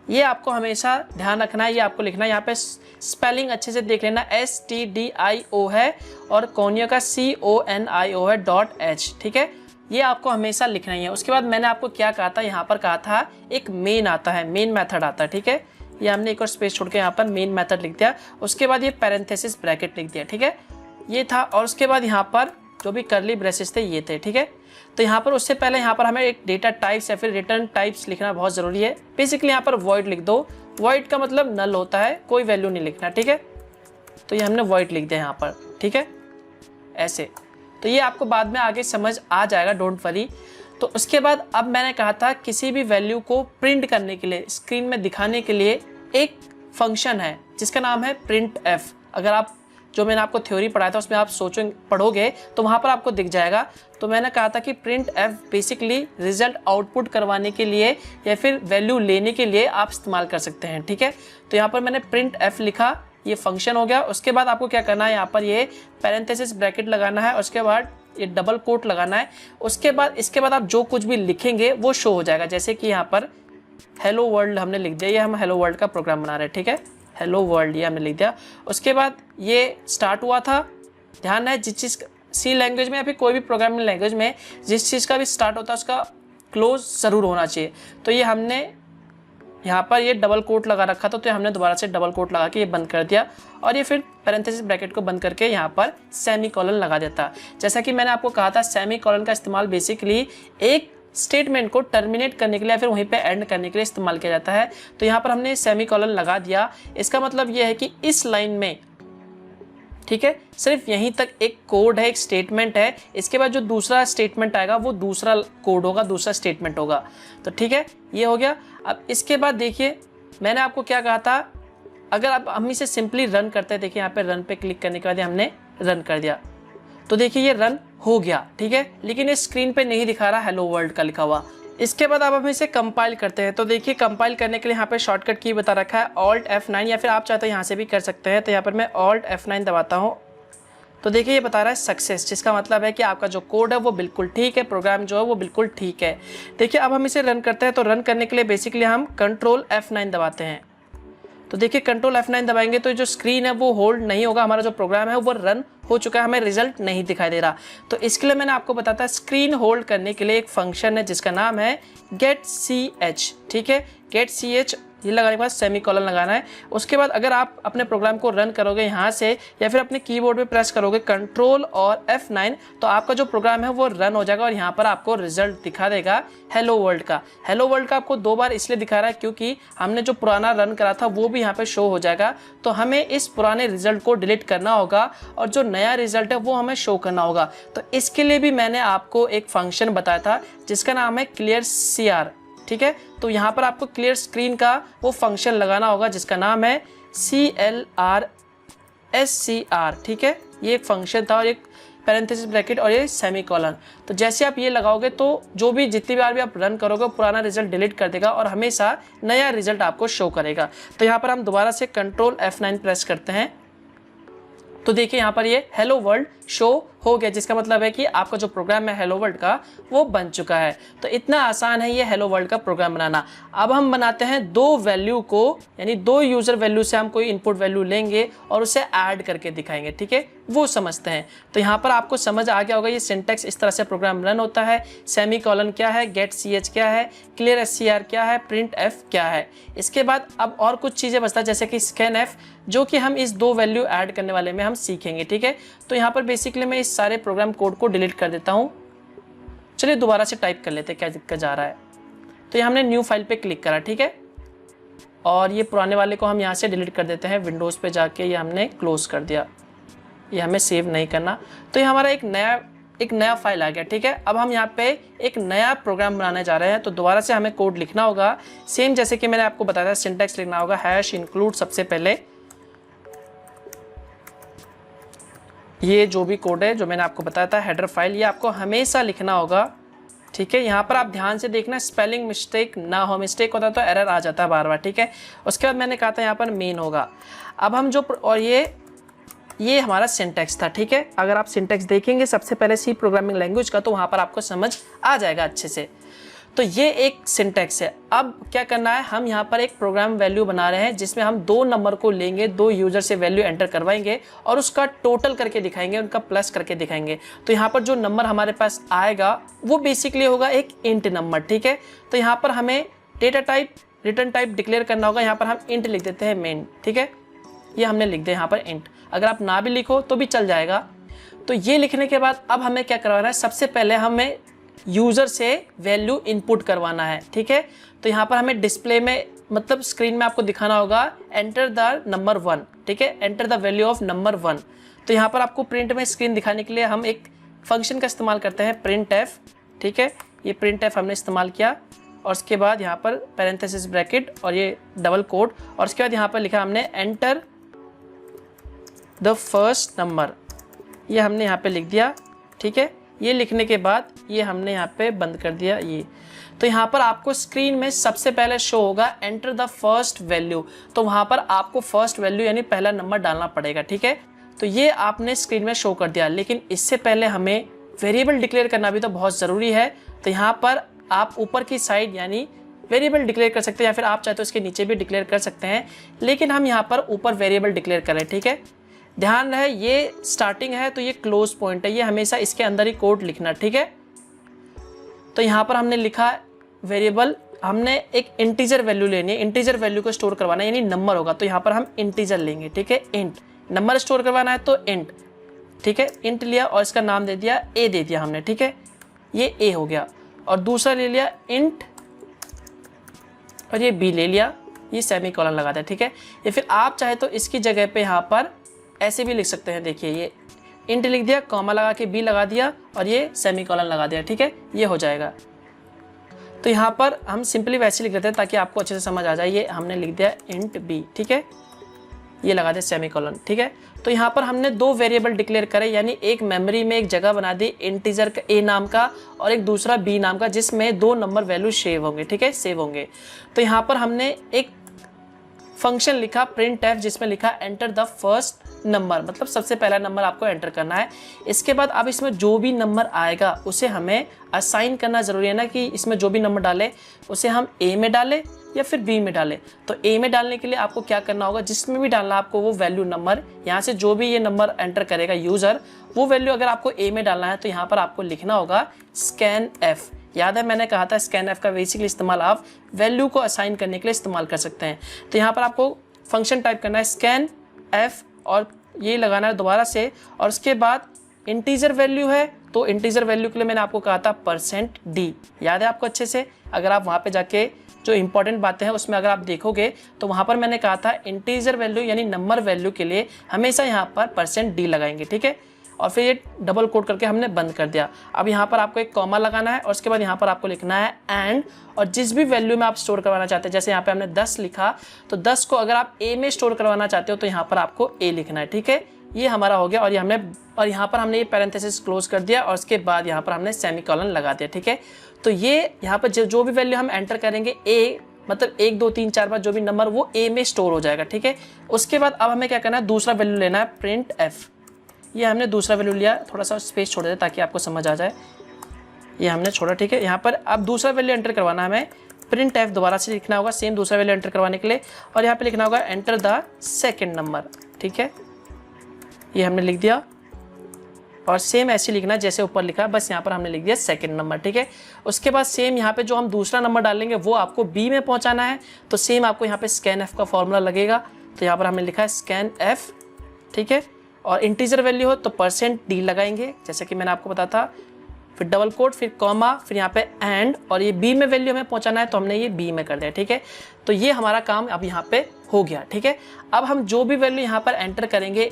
ये आपको हमेशा ध्यान रखना है, ये आपको लिखना है। यहाँ पे स्पेलिंग अच्छे से देख लेना, STDIO है और conio का CONIO है .h, ठीक है, ये आपको हमेशा लिखना ही है। उसके बाद मैंने आपको क्या कहा था, यहाँ पर कहा था एक मेन आता है, मेन मेथड आता है, ठीक है, ये हमने एक और स्पेस छोड़ के यहाँ पर मेन मेथड लिख दिया। उसके बाद ये पैरेंथेसिस ब्रैकेट लिख दिया, ठीक है, ये था। और उसके बाद यहाँ पर जो भी कर्ली ब्रेसेस थे ये थे, ठीक है। तो यहाँ पर उससे पहले यहाँ पर हमें एक डेटा टाइप्स या फिर रिटर्न टाइप्स लिखना बहुत ज़रूरी है। बेसिकली यहाँ पर वॉइड लिख दो, वॉइड का मतलब नल होता है, कोई वैल्यू नहीं लिखना, ठीक है। तो ये हमने वॉइड लिख दिया यहाँ पर, ठीक है, ऐसे। तो ये आपको बाद में आगे समझ आ जाएगा, डोंट वरी। तो उसके बाद अब मैंने कहा था किसी भी वैल्यू को प्रिंट करने के लिए, स्क्रीन में दिखाने के लिए एक फंक्शन है जिसका नाम है प्रिंट एफ। अगर आप जो मैंने आपको थ्योरी पढ़ाया था उसमें आप पढ़ोगे तो वहाँ पर आपको दिख जाएगा। तो मैंने कहा था कि print F basically result output करवाने के लिए या फिर वैल्यू लेने के लिए आप इस्तेमाल कर सकते हैं, ठीक है। तो यहाँ पर मैंने प्रिंट एफ लिखा, ये फंक्शन हो गया। उसके बाद आपको क्या करना है, यहाँ पर ये पैरेंथेसिस ब्रैकेट लगाना है, उसके बाद ये डबल कोट लगाना है। उसके बाद इसके बाद आप जो कुछ भी लिखेंगे वो शो हो जाएगा। जैसे कि यहाँ पर हेलो वर्ल्ड हमने लिख दिया, ये हम हेलो वर्ल्ड का प्रोग्राम बना रहे हैं, ठीक है, हेलो वर्ल्ड ये हमने लिख दिया। उसके बाद ये स्टार्ट हुआ था, ध्यान है जिस चीज़ सी लैंग्वेज में या फिर कोई भी प्रोग्रामिंग लैंग्वेज में जिस चीज़ का भी स्टार्ट होता है उसका क्लोज ज़रूर होना चाहिए। तो ये हमने यहाँ पर ये डबल कोट लगा रखा था, तो हमने दोबारा से डबल कोट लगा के ये बंद कर दिया और ये फिर पैरेंथेसिस ब्रैकेट को बंद करके यहाँ पर सेमीकोलन लगा देता। जैसा कि मैंने आपको कहा था सेमीकोलन का इस्तेमाल बेसिकली एक स्टेटमेंट को टर्मिनेट करने के लिए या फिर वहीं पे एंड करने के लिए इस्तेमाल किया जाता है। तो यहाँ पर हमने सेमीकोलन लगा दिया। इसका मतलब ये है कि इस लाइन में, ठीक है, सिर्फ यहीं तक एक कोड है, एक स्टेटमेंट है। इसके बाद जो दूसरा स्टेटमेंट आएगा वो दूसरा कोड होगा, दूसरा स्टेटमेंट होगा। तो ठीक है, ये हो गया। अब इसके बाद देखिए मैंने आपको क्या कहा था, अगर आप हम इसे सिंपली रन करते हैं, देखिए यहाँ पे रन पे क्लिक करने के बाद हमने रन कर दिया, तो देखिए ये रन हो गया, ठीक है, लेकिन ये स्क्रीन पे नहीं दिखा रहा हेलो वर्ल्ड का लिखा हुआ। इसके बाद अब हम इसे कंपाइल करते हैं। तो देखिए कंपाइल करने के लिए यहाँ पे शॉर्टकट की बता रखा है Alt F9, या फिर आप चाहते हैं यहाँ से भी कर सकते हैं। तो यहाँ पर मैं Alt F9 दबाता हूँ, तो देखिए ये बता रहा है सक्सेस, जिसका मतलब है कि आपका जो कोड है वो बिल्कुल ठीक है, प्रोग्राम जो है वो बिल्कुल ठीक है। देखिए अब हम इसे रन करते हैं। तो रन करने के लिए बेसिकली हम Ctrl F9 दबाते हैं। तो देखिए Ctrl F9 दबाएंगे तो जो स्क्रीन है वो होल्ड नहीं होगा, हमारा जो प्रोग्राम है वो रन हो चुका है, हमें रिजल्ट नहीं दिखाई दे रहा। तो इसके लिए मैंने आपको बताया स्क्रीन होल्ड करने के लिए एक फंक्शन है जिसका नाम है getch, ठीक है, getch ये लगाने के बाद सेमीकोलन लगाना है। उसके बाद अगर आप अपने प्रोग्राम को रन करोगे यहाँ से या फिर अपने कीबोर्ड पे प्रेस करोगे Ctrl और F9, तो आपका जो प्रोग्राम है वो रन हो जाएगा और यहाँ पर आपको रिजल्ट दिखा देगा हेलो वर्ल्ड का। हेलो वर्ल्ड का आपको 2 बार इसलिए दिखा रहा है क्योंकि हमने जो पुराना रन करा था वो भी यहाँ पे शो हो जाएगा। तो हमें इस पुराने रिजल्ट को डिलीट करना होगा और जो नया रिजल्ट है वो हमें शो करना होगा। तो इसके लिए भी मैंने आपको एक फंक्शन बताया था जिसका नाम है क्लियर CR, ठीक है। तो यहाँ पर आपको क्लियर स्क्रीन का वो फंक्शन लगाना होगा जिसका नाम है CLR SCR, ठीक है, ये एक फंक्शन था और एक पैरेंथेसिस ब्रैकेट और ये सेमीकोलन। तो जैसे आप ये लगाओगे तो जो भी जितनी बार भी आप रन करोगे पुराना रिजल्ट डिलीट कर देगा और हमेशा नया रिजल्ट आपको शो करेगा। तो यहाँ पर हम दोबारा से Ctrl F9 प्रेस करते हैं, तो देखिए यहाँ पर ये हेलो वर्ल्ड शो हो गया, जिसका मतलब है कि आपका जो प्रोग्राम है हेलो वर्ल्ड का वो बन चुका है। तो इतना आसान है ये हेलो वर्ल्ड का प्रोग्राम बनाना। अब हम बनाते हैं 2 वैल्यू को, यानी 2 यूजर वैल्यू से हम कोई इनपुट वैल्यू लेंगे और उसे ऐड करके दिखाएंगे, ठीक है, वो समझते हैं। तो यहाँ पर आपको समझ आ गया होगा ये सिंटैक्स इस तरह से प्रोग्राम रन होता है। सेमीकोलन क्या है, getch क्या है, क्लियर SCR क्या है, प्रिंट F क्या है। इसके बाद अब और कुछ चीज़ें बचता है जैसे कि scanf, जो कि हम इस 2 वैल्यू ऐड करने वाले में हम सीखेंगे, ठीक है। तो यहाँ पर बेसिकली मैं इस सारे प्रोग्राम कोड को डिलीट कर देता हूँ। चलिए दोबारा से टाइप कर लेते हैं क्या दिक्कत जा रहा है। तो ये हमने न्यू फाइल पे क्लिक करा, ठीक है, और ये पुराने वाले को हम यहाँ से डिलीट कर देते हैं। विंडोज़ पे जाके ये हमने क्लोज कर दिया, ये हमें सेव नहीं करना। तो ये हमारा एक नया फाइल आ गया, ठीक है। अब हम यहाँ पे एक नया प्रोग्राम बनाने जा रहे हैं। तो दोबारा से हमें कोड लिखना होगा, सेम जैसे कि मैंने आपको बताया था सिंटैक्स लिखना होगा, हैश इंक्लूड सबसे पहले ये जो भी कोड है जो मैंने आपको बताया था हेडर फाइल, ये आपको हमेशा लिखना होगा, ठीक है। यहाँ पर आप ध्यान से देखना स्पेलिंग मिस्टेक ना हो, मिस्टेक होता तो एरर आ जाता है बार बार, ठीक है। उसके बाद मैंने कहा था यहाँ पर मेन होगा। अब हम जो और ये ये हमारा सिंटैक्स था, ठीक है। अगर आप सिंटैक्स देखेंगे सबसे पहले सी प्रोग्रामिंग लैंग्वेज का, तो वहाँ पर आपको समझ आ जाएगा अच्छे से। तो ये एक सिंटैक्स है। अब क्या करना है, हम यहाँ पर एक प्रोग्राम वैल्यू बना रहे हैं जिसमें हम 2 नंबर को लेंगे, 2 यूजर से वैल्यू एंटर करवाएंगे और उसका टोटल करके दिखाएंगे, उनका प्लस करके दिखाएंगे। तो यहाँ पर जो नंबर हमारे पास आएगा वो बेसिकली होगा एक इंट नंबर, ठीक है। तो यहाँ पर हमें data type, return type declare करना होगा। यहाँ पर हम इंट लिख देते हैं मेन, ठीक है। ये हमने लिख दिया यहाँ पर इंट। अगर आप ना भी लिखो तो भी चल जाएगा। तो ये लिखने के बाद अब हमें क्या करवाना है, सबसे पहले हमें यूज़र से वैल्यू इनपुट करवाना है, ठीक है। तो यहाँ पर हमें डिस्प्ले में, मतलब स्क्रीन में आपको दिखाना होगा एंटर द नंबर 1, ठीक है, enter the value of number 1। तो यहाँ पर आपको प्रिंट में स्क्रीन दिखाने के लिए हम एक फंक्शन का इस्तेमाल करते हैं, प्रिंट एफ, ठीक है। ये प्रिंट एफ हमने इस्तेमाल किया और उसके बाद यहाँ पर पैरेंथेसिस ब्रैकेट और ये डबल कोट, और उसके बाद यहाँ पर लिखा हमने एंटर द फर्स्ट नंबर, ये हमने यहाँ पे लिख दिया, ठीक है। ये लिखने के बाद ये हमने यहाँ पे बंद कर दिया ये। तो यहाँ पर आपको स्क्रीन में सबसे पहले शो होगा एंटर द फर्स्ट वैल्यू। तो वहाँ पर आपको फर्स्ट वैल्यू यानी पहला नंबर डालना पड़ेगा, ठीक है। तो ये आपने स्क्रीन में शो कर दिया, लेकिन इससे पहले हमें वेरिएबल डिक्लेयर करना भी तो बहुत ज़रूरी है। तो यहाँ पर आप ऊपर की साइड यानी वेरिएबल डिक्लेयर कर सकते हैं, या फिर आप चाहे तो इसके नीचे भी डिक्लेयर कर सकते हैं, लेकिन हम यहाँ पर ऊपर वेरिएबल डिक्लेयर करें, ठीक है। ध्यान रहे ये स्टार्टिंग है तो ये क्लोज पॉइंट है, ये हमेशा इसके अंदर ही कोड लिखना, ठीक है। तो यहाँ पर हमने लिखा वेरिएबल, हमने एक इंटीजर वैल्यू लेनी है, इंटीजर वैल्यू को स्टोर करवाना है यानी नंबर होगा। तो यहाँ पर हम इंटीजर लेंगे, ठीक है, इंट। नंबर स्टोर करवाना है तो इंट, ठीक है, इंट लिया और इसका नाम दे दिया ए दे दिया हमने, ठीक है, ये ए हो गया। और दूसरा ले लिया इंट और ये बी ले लिया, ये सेमीकोलन लगा दिया, ठीक है। या फिर आप चाहे तो इसकी जगह पे यहाँ पर ऐसे भी लिख सकते हैं, देखिए ये इंट लिख दिया, कॉमा लगा के बी लगा दिया और ये सेमीकोलन लगा दिया, ठीक है, ये हो जाएगा। तो यहाँ पर हम सिंपली वैसे लिख देते हैं ताकि आपको अच्छे से समझ आ जाए। ये हमने लिख दिया इंट बी, ठीक है, ये लगा दिया सेमीकोलन, ठीक है। तो यहाँ पर हमने 2 वेरिएबल डिक्लेयर करे, यानी एक मेमोरी में एक जगह बना दी इंटीजर का ए नाम का और एक दूसरा बी नाम का, जिसमें 2 नंबर वैल्यू सेव होंगे, ठीक है, सेव होंगे। तो यहाँ पर हमने एक फंक्शन लिखा प्रिंट एफ, जिसमें लिखा एंटर द फर्स्ट नंबर, मतलब सबसे पहला नंबर आपको एंटर करना है। इसके बाद अब इसमें जो भी नंबर आएगा उसे हमें असाइन करना ज़रूरी है ना, कि इसमें जो भी नंबर डाले उसे हम ए में डालें या फिर बी में डालें। तो ए में डालने के लिए आपको क्या करना होगा, जिसमें भी डालना आपको वो वैल्यू नंबर, यहाँ से जो भी ये नंबर एंटर करेगा यूज़र, वो वैल्यू अगर आपको ए में डालना है तो यहाँ पर आपको लिखना होगा स्कैन एफ। याद है मैंने कहा था स्कैन एफ का बेसिकली इस्तेमाल आप वैल्यू को असाइन करने के लिए इस्तेमाल कर सकते हैं। तो यहाँ पर आपको फंक्शन टाइप करना है स्कैन एफ और ये लगाना है दोबारा से, और उसके बाद इंटीजर वैल्यू है तो इंटीजर वैल्यू के लिए मैंने आपको कहा था %d, याद है आपको अच्छे से। अगर आप वहाँ पे जाके जो इंपॉर्टेंट बातें हैं उसमें अगर आप देखोगे तो वहाँ पर मैंने कहा था इंटीजर वैल्यू यानी नंबर वैल्यू के लिए हमेशा यहाँ पर %d लगाएंगे, ठीक है। और फिर ये डबल कोट करके हमने बंद कर दिया। अब यहाँ पर आपको एक कॉमा लगाना है और उसके बाद यहाँ पर आपको लिखना है एंड, और जिस भी वैल्यू में आप स्टोर करवाना चाहते हैं, जैसे यहाँ पे हमने 10 लिखा तो 10 को अगर आप ए में स्टोर करवाना चाहते हो तो यहाँ पर आपको ए लिखना है, ठीक है। ये हमारा हो गया और यहाँ पर हमने ये पैरेंथेसिस क्लोज कर दिया और उसके बाद यहाँ पर हमने सेमीकोलन लगा दिया, ठीक है। तो ये यहाँ पर जो भी वैल्यू हम एंटर करेंगे ए, मतलब 1 2 3 4 5 जो भी नंबर वो ए में स्टोर हो जाएगा, ठीक है। उसके बाद अब हमें क्या करना है, दूसरा वैल्यू लेना है प्रिंट एफ। ये हमने दूसरा वैल्यू लिया, थोड़ा सा स्पेस छोड़ देते ताकि आपको समझ आ जाए। ये हमने छोड़ा, ठीक है। यहाँ पर अब दूसरा वैल्यू एंटर करवाना है हमें, प्रिंट एफ दोबारा से लिखना होगा सेम दूसरा वैल्यू एंटर करवाने के लिए, और यहाँ पे लिखना होगा एंटर द सेकंड नंबर, ठीक है। ये हमने लिख दिया और सेम ऐसे लिखना जैसे ऊपर लिखा, बस यहाँ पर हमने लिख दिया सेकंड नंबर, ठीक है। उसके बाद सेम यहाँ पे जो हम दूसरा नंबर डालेंगे वो आपको बी में पहुँचाना है, तो सेम आपको यहाँ पे स्कैन एफ का फॉर्मूला लगेगा। तो यहाँ पर हमने लिखा है स्कैन एफ, ठीक है। और इंटीजर वैल्यू हो तो %d लगाएंगे जैसे कि मैंने आपको बताया था, फिर डबल कोट, फिर कॉमा, फिर यहाँ पे एंड, और ये बी में वैल्यू हमें पहुँचाना है तो हमने ये बी में कर दिया, ठीक है। तो ये हमारा काम अब यहाँ पे हो गया, ठीक है। अब हम जो भी वैल्यू यहाँ पर एंटर करेंगे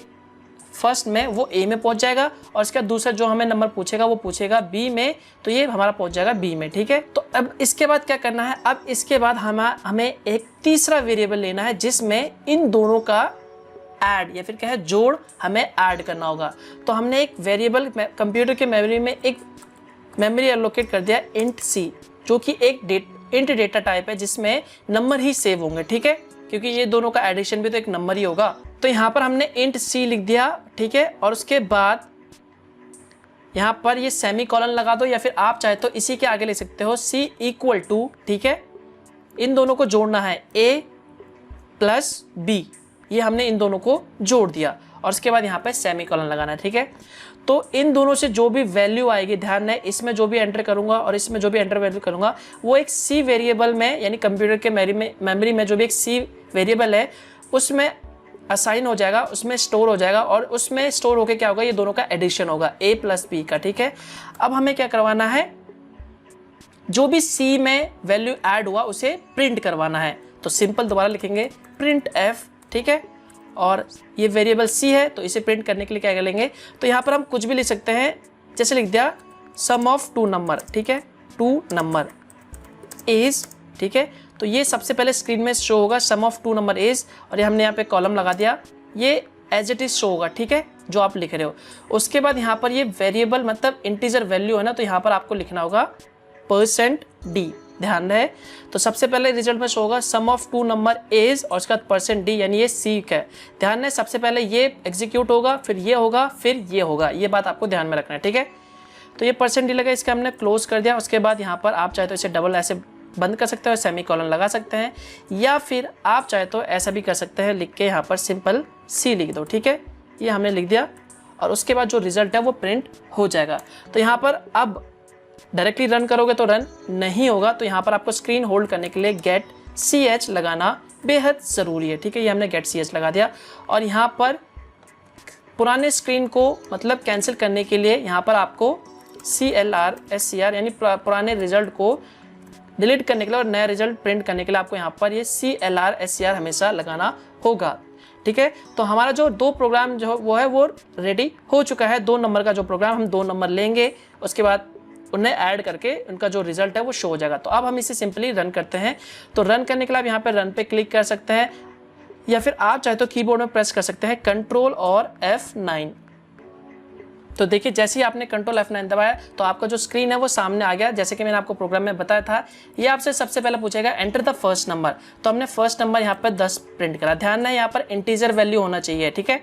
फर्स्ट में वो ए में पहुँच जाएगा, और इसका दूसरा जो हमें नंबर पूछेगा वो पूछेगा बी में, तो ये हमारा पहुँच जाएगा बी में, ठीक है। तो अब इसके बाद क्या करना है, अब इसके बाद हमें एक तीसरा वेरिएबल लेना है जिसमें इन दोनों का ऐड या फिर कहे जोड़ हमें ऐड करना होगा। तो हमने एक वेरिएबल कंप्यूटर के मेमोरी में एक मेमोरी एलोकेट कर दिया इंट सी, जो कि एक इंट डेटा टाइप है जिसमें नंबर ही सेव होंगे, ठीक है, क्योंकि ये दोनों का एडिशन भी तो एक नंबर ही होगा। तो यहाँ पर हमने इंट सी लिख दिया, ठीक है। और उसके बाद यहाँ पर ये सेमी कॉलन लगा दो, या फिर आप चाहे तो इसी के आगे ले सकते हो सी इक्वल टू, ठीक है। इन दोनों को जोड़ना है ए प्लस बी, ये हमने इन दोनों को जोड़ दिया और उसके बाद यहाँ पे सेमी कॉलन लगाना है, ठीक है। तो इन दोनों से जो भी वैल्यू आएगी, ध्यान है इसमें जो भी एंटर करूंगा और इसमें जो भी एंटर वैल्यू करूंगा वो एक सी वेरिएबल में, यानी कंप्यूटर के मेमोरी में जो भी एक सी वेरिएबल है उसमें असाइन हो जाएगा, उसमें स्टोर हो जाएगा और उसमें स्टोर होकर क्या होगा, ये दोनों का एडिशन होगा ए प्लस बी का, ठीक है। अब हमें क्या करवाना है, जो भी सी में वैल्यू ऐड हुआ उसे प्रिंट करवाना है। तो सिंपल दोबारा लिखेंगे प्रिंट एफ, ठीक है। और ये वेरिएबल सी है तो इसे प्रिंट करने के लिए क्या करेंगे, तो यहाँ पर हम कुछ भी लिख सकते हैं, जैसे लिख दिया सम ऑफ टू नंबर, ठीक है, टू नंबर इज, ठीक है। तो ये सबसे पहले स्क्रीन में शो होगा सम ऑफ टू नंबर इज, और ये हमने यहाँ पे कॉलम लगा दिया, ये एज इट इज शो होगा, ठीक है, जो आप लिख रहे हो। उसके बाद यहाँ पर ये वेरिएबल मतलब इंटीजर वैल्यू है ना, तो यहाँ पर आपको लिखना होगा %d, ध्यान रहे। तो सबसे पहले रिजल्ट में शो होगा सम ऑफ टू नंबर इज और उसके बाद %d, यानी ये सी का है। ध्यान रहे सबसे पहले ये एग्जीक्यूट होगा, फिर ये होगा, फिर ये होगा, ये बात आपको ध्यान में रखना है, ठीक है। तो ये %d लगा, इसका हमने क्लोज कर दिया। उसके बाद यहाँ पर आप चाहे तो इसे डबल ऐसे बंद कर सकते हो, सेमी कॉलन लगा सकते हैं, या फिर आप चाहे तो ऐसा भी कर सकते हैं, लिख के यहाँ पर सिंपल सी लिख दो, ठीक है। ये हमने लिख दिया और उसके बाद जो रिजल्ट है वो प्रिंट हो जाएगा। तो यहाँ पर अब डायरेक्टली रन करोगे तो रन नहीं होगा, तो यहाँ पर आपको स्क्रीन होल्ड करने के लिए गेट ch लगाना बेहद ज़रूरी है, ठीक है। ये हमने गेट ch लगा दिया और यहाँ पर पुराने स्क्रीन को मतलब कैंसिल करने के लिए यहाँ पर आपको CLR SCR यानी पुराने रिजल्ट को डिलीट करने के लिए और नया रिजल्ट प्रिंट करने के लिए आपको यहाँ पर ये CLR SCR हमेशा लगाना होगा, ठीक है। तो हमारा जो दो प्रोग्राम जो वो है वो रेडी हो चुका है। 2 नंबर का जो प्रोग्राम, हम 2 नंबर लेंगे, उसके बाद उन्हें ऐड करके उनका जो रिजल्ट है वो शो हो जाएगा। तो अब हम इसे सिंपली रन करते हैं। तो रन करने के लिए आप यहाँ पे रन पे क्लिक कर सकते हैं, या फिर आप चाहे तो कीबोर्ड में प्रेस कर सकते हैं कंट्रोल और F9। तो देखिए जैसे ही आपने कंट्रोल F9 दबाया तो आपका जो स्क्रीन है वो सामने आ गया। जैसे कि मैंने आपको प्रोग्राम में बताया था, ये आपसे सबसे पहले पूछेगा एंटर द फर्स्ट नंबर। तो हमने फर्स्ट नंबर यहाँ पर 10 प्रिंट करा। ध्यान है यहाँ पर इंटीजर वैल्यू होना चाहिए, ठीक है।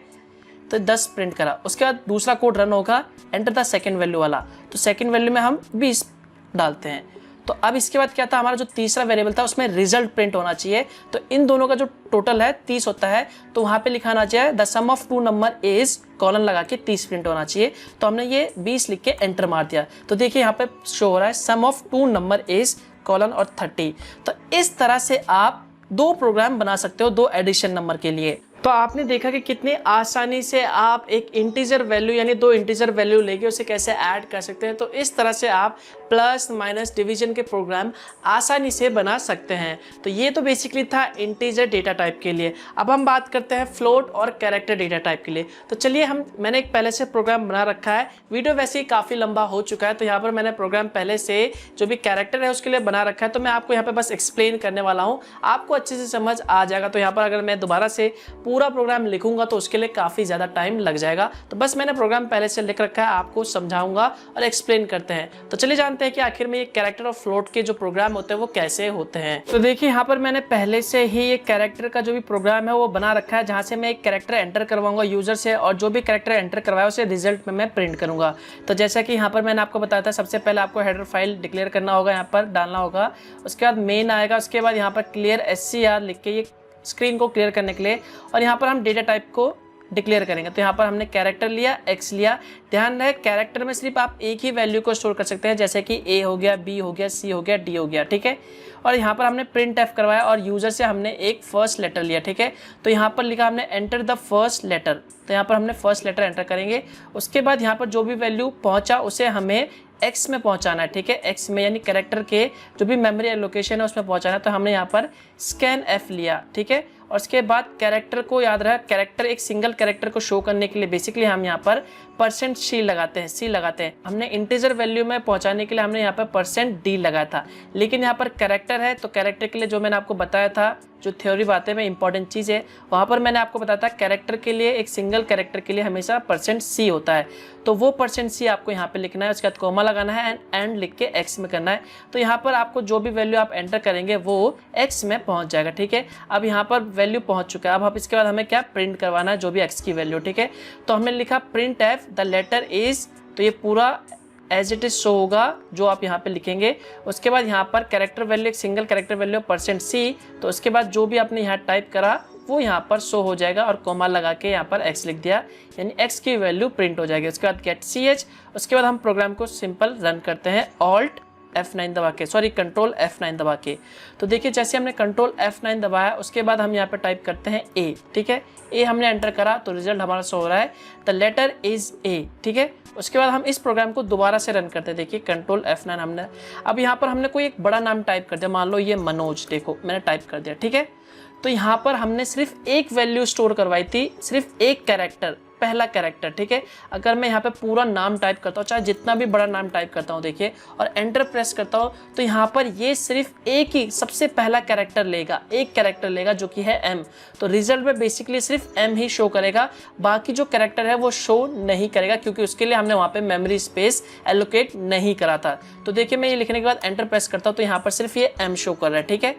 तो 10 प्रिंट करा। उसके बाद दूसरा कोड रन होगा एंटर द सेकंड वैल्यू वाला। तो सेकंड वैल्यू में हम 20 डालते हैं। तो अब इसके बाद क्या था, हमारा जो तीसरा वेरिएबल था उसमें रिजल्ट प्रिंट होना चाहिए। तो इन दोनों का जो टोटल है 30 होता है, तो वहाँ पे लिखाना चाहिए the sum of two number is, colon लगा के 30 प्रिंट होना चाहिए। तो हमने ये 20 लिख के एंटर मार दिया। तो देखिए यहाँ पे शो हो रहा है sum of two number is colon और 30। तो इस तरह से आप 2 प्रोग्राम बना सकते हो 2 एडिशन नंबर के लिए। तो आपने देखा कि कितनी आसानी से आप एक इंटीजर वैल्यू यानी 2 इंटीजर वैल्यू लेके उसे कैसे ऐड कर सकते हैं। तो इस तरह से आप प्लस माइनस डिवीजन के प्रोग्राम आसानी से बना सकते हैं। तो ये तो बेसिकली था इंटीजर डेटा टाइप के लिए। अब हम बात करते हैं फ्लोट और कैरेक्टर डेटा टाइप के लिए। तो चलिए मैंने एक पहले से प्रोग्राम बना रखा है। वीडियो वैसे ही काफ़ी लंबा हो चुका है, तो यहाँ पर मैंने प्रोग्राम पहले से जो भी कैरेक्टर है उसके लिए बना रखा है। तो मैं आपको यहाँ पर बस एक्सप्लेन करने वाला हूँ, आपको अच्छे से समझ आ जाएगा। तो यहाँ पर अगर मैं दोबारा से पूरा प्रोग्राम लिखूंगा तो उसके लिए काफ़ी ज़्यादा टाइम लग जाएगा। तो बस मैंने प्रोग्राम पहले से लिख रखा है, आपको समझाऊंगा और एक्सप्लेन करते हैं। तो चलिए जानते हैं कि आखिर में ये कैरेक्टर और फ्लोट के जो प्रोग्राम होते हैं वो कैसे होते हैं। तो देखिए यहाँ पर मैंने पहले से ही एक कैरेक्टर का जो भी प्रोग्राम है वो बना रखा है, जहाँ से मैं एक कैरेक्टर एंटर करवाऊंगा यूजर से, और जो भी कैरेक्टर एंटर करवाया उसे रिजल्ट में मैं प्रिंट करूंगा। तो जैसा कि यहाँ पर मैंने आपको बताया था, सबसे पहले आपको हेडर फाइल डिक्लेयर करना होगा, यहाँ पर डालना होगा। उसके बाद मेन आएगा, उसके बाद यहाँ पर क्लियर SCR लिख के ये स्क्रीन को क्लियर करने के लिए, और यहाँ पर हम डेटा टाइप को डिक्लेयर करेंगे। तो यहाँ पर हमने कैरेक्टर लिया, X लिया। ध्यान रहे कैरेक्टर में सिर्फ आप एक ही वैल्यू को स्टोर कर सकते हैं, जैसे कि A हो गया, B हो गया, C हो गया, D हो गया, ठीक है। और यहाँ पर हमने प्रिंट F करवाया और यूजर से हमने एक फर्स्ट लेटर लिया, ठीक है। तो यहाँ पर लिखा हमने एंटर द फर्स्ट लेटर। तो यहाँ पर हमने फर्स्ट लेटर एंटर करेंगे। उसके बाद यहाँ पर जो भी वैल्यू पहुँचा उसे हमें X में पहुंचाना है, ठीक है। X में यानी कैरेक्टर के जो भी मेमोरी एलोकेशन है उसमें पहुंचाना है। तो हमने यहाँ पर स्कैन F लिया, ठीक है। और उसके बाद कैरेक्टर को याद रहा, कैरेक्टर एक सिंगल कैरेक्टर को शो करने के लिए बेसिकली हम यहाँ पर %C लगाते हैं, C लगाते हैं। हमने इंटीजर वैल्यू में पहुंचाने के लिए हमने यहाँ पर %D लगाया था, लेकिन यहाँ पर कैरेक्टर है तो कैरेक्टर के लिए जो मैंने आपको बताया था जो थ्योरी बातें में इंपॉर्टेंट चीज़ है, वहाँ पर मैंने आपको बताया था कैरेक्टर के लिए, एक सिंगल कैरेक्टर के लिए हमेशा %c होता है, तो वो %c आपको यहाँ पे लिखना है, उसके बाद कॉमा लगाना है एंड लिख के x में करना है। तो यहाँ पर आपको जो भी वैल्यू आप एंटर करेंगे वो x में पहुँच जाएगा, ठीक है। अब यहाँ पर वैल्यू पहुँच चुका है, अब इसके बाद हमें क्या प्रिंट करवाना है, जो भी x की वैल्यू, ठीक है। तो हमने लिखा print f the letter is, तो ये पूरा एज इट इज शो होगा जो आप यहाँ पे लिखेंगे। उसके बाद यहाँ पर कैरेक्टर वैल्यू, एक सिंगल कैरेक्टर वैल्यू %c, तो उसके बाद जो भी आपने यहाँ टाइप करा वो यहाँ पर शो हो जाएगा और कॉमा लगा के यहाँ पर x लिख दिया, यानी x की वैल्यू प्रिंट हो जाएगी। उसके बाद गेट ch, उसके बाद हम प्रोग्राम को सिंपल रन करते हैं Alt F9 दबा के, सॉरी कंट्रोल F9 दबा के। तो देखिए जैसे हमने कंट्रोल F9 दबाया उसके बाद हम यहाँ पर टाइप करते हैं a, ठीक है। a हमने एंटर करा तो रिजल्ट हमारा शो हो रहा है द लेटर इज a, ठीक है। उसके बाद हम इस प्रोग्राम को दोबारा से रन करते हैं, देखिए कंट्रोल F9 हमने, अब यहाँ पर हमने कोई एक बड़ा नाम टाइप कर दिया, मान लो ये मनोज, देखो मैंने टाइप कर दिया, ठीक है। तो यहाँ पर हमने सिर्फ एक वैल्यू स्टोर करवाई थी, सिर्फ एक कैरेक्टर, पहला कैरेक्टर, ठीक है। अगर मैं यहाँ पे पूरा नाम टाइप करता हूँ, चाहे जितना भी बड़ा नाम टाइप करता हूँ, देखिए, और एंटर प्रेस करता हूँ, तो यहाँ पर ये सिर्फ एक ही सबसे पहला कैरेक्टर लेगा, एक कैरेक्टर लेगा जो कि है m। तो रिजल्ट में बेसिकली सिर्फ m ही शो करेगा, बाकी जो कैरेक्टर है वो शो नहीं करेगा, क्योंकि उसके लिए हमने वहाँ पे मेमोरी स्पेस एलोकेट नहीं करा था। तो देखिए मैं ये लिखने के बाद एंटर प्रेस करता हूँ तो यहाँ पर सिर्फ ये m शो कर रहा है, ठीक है।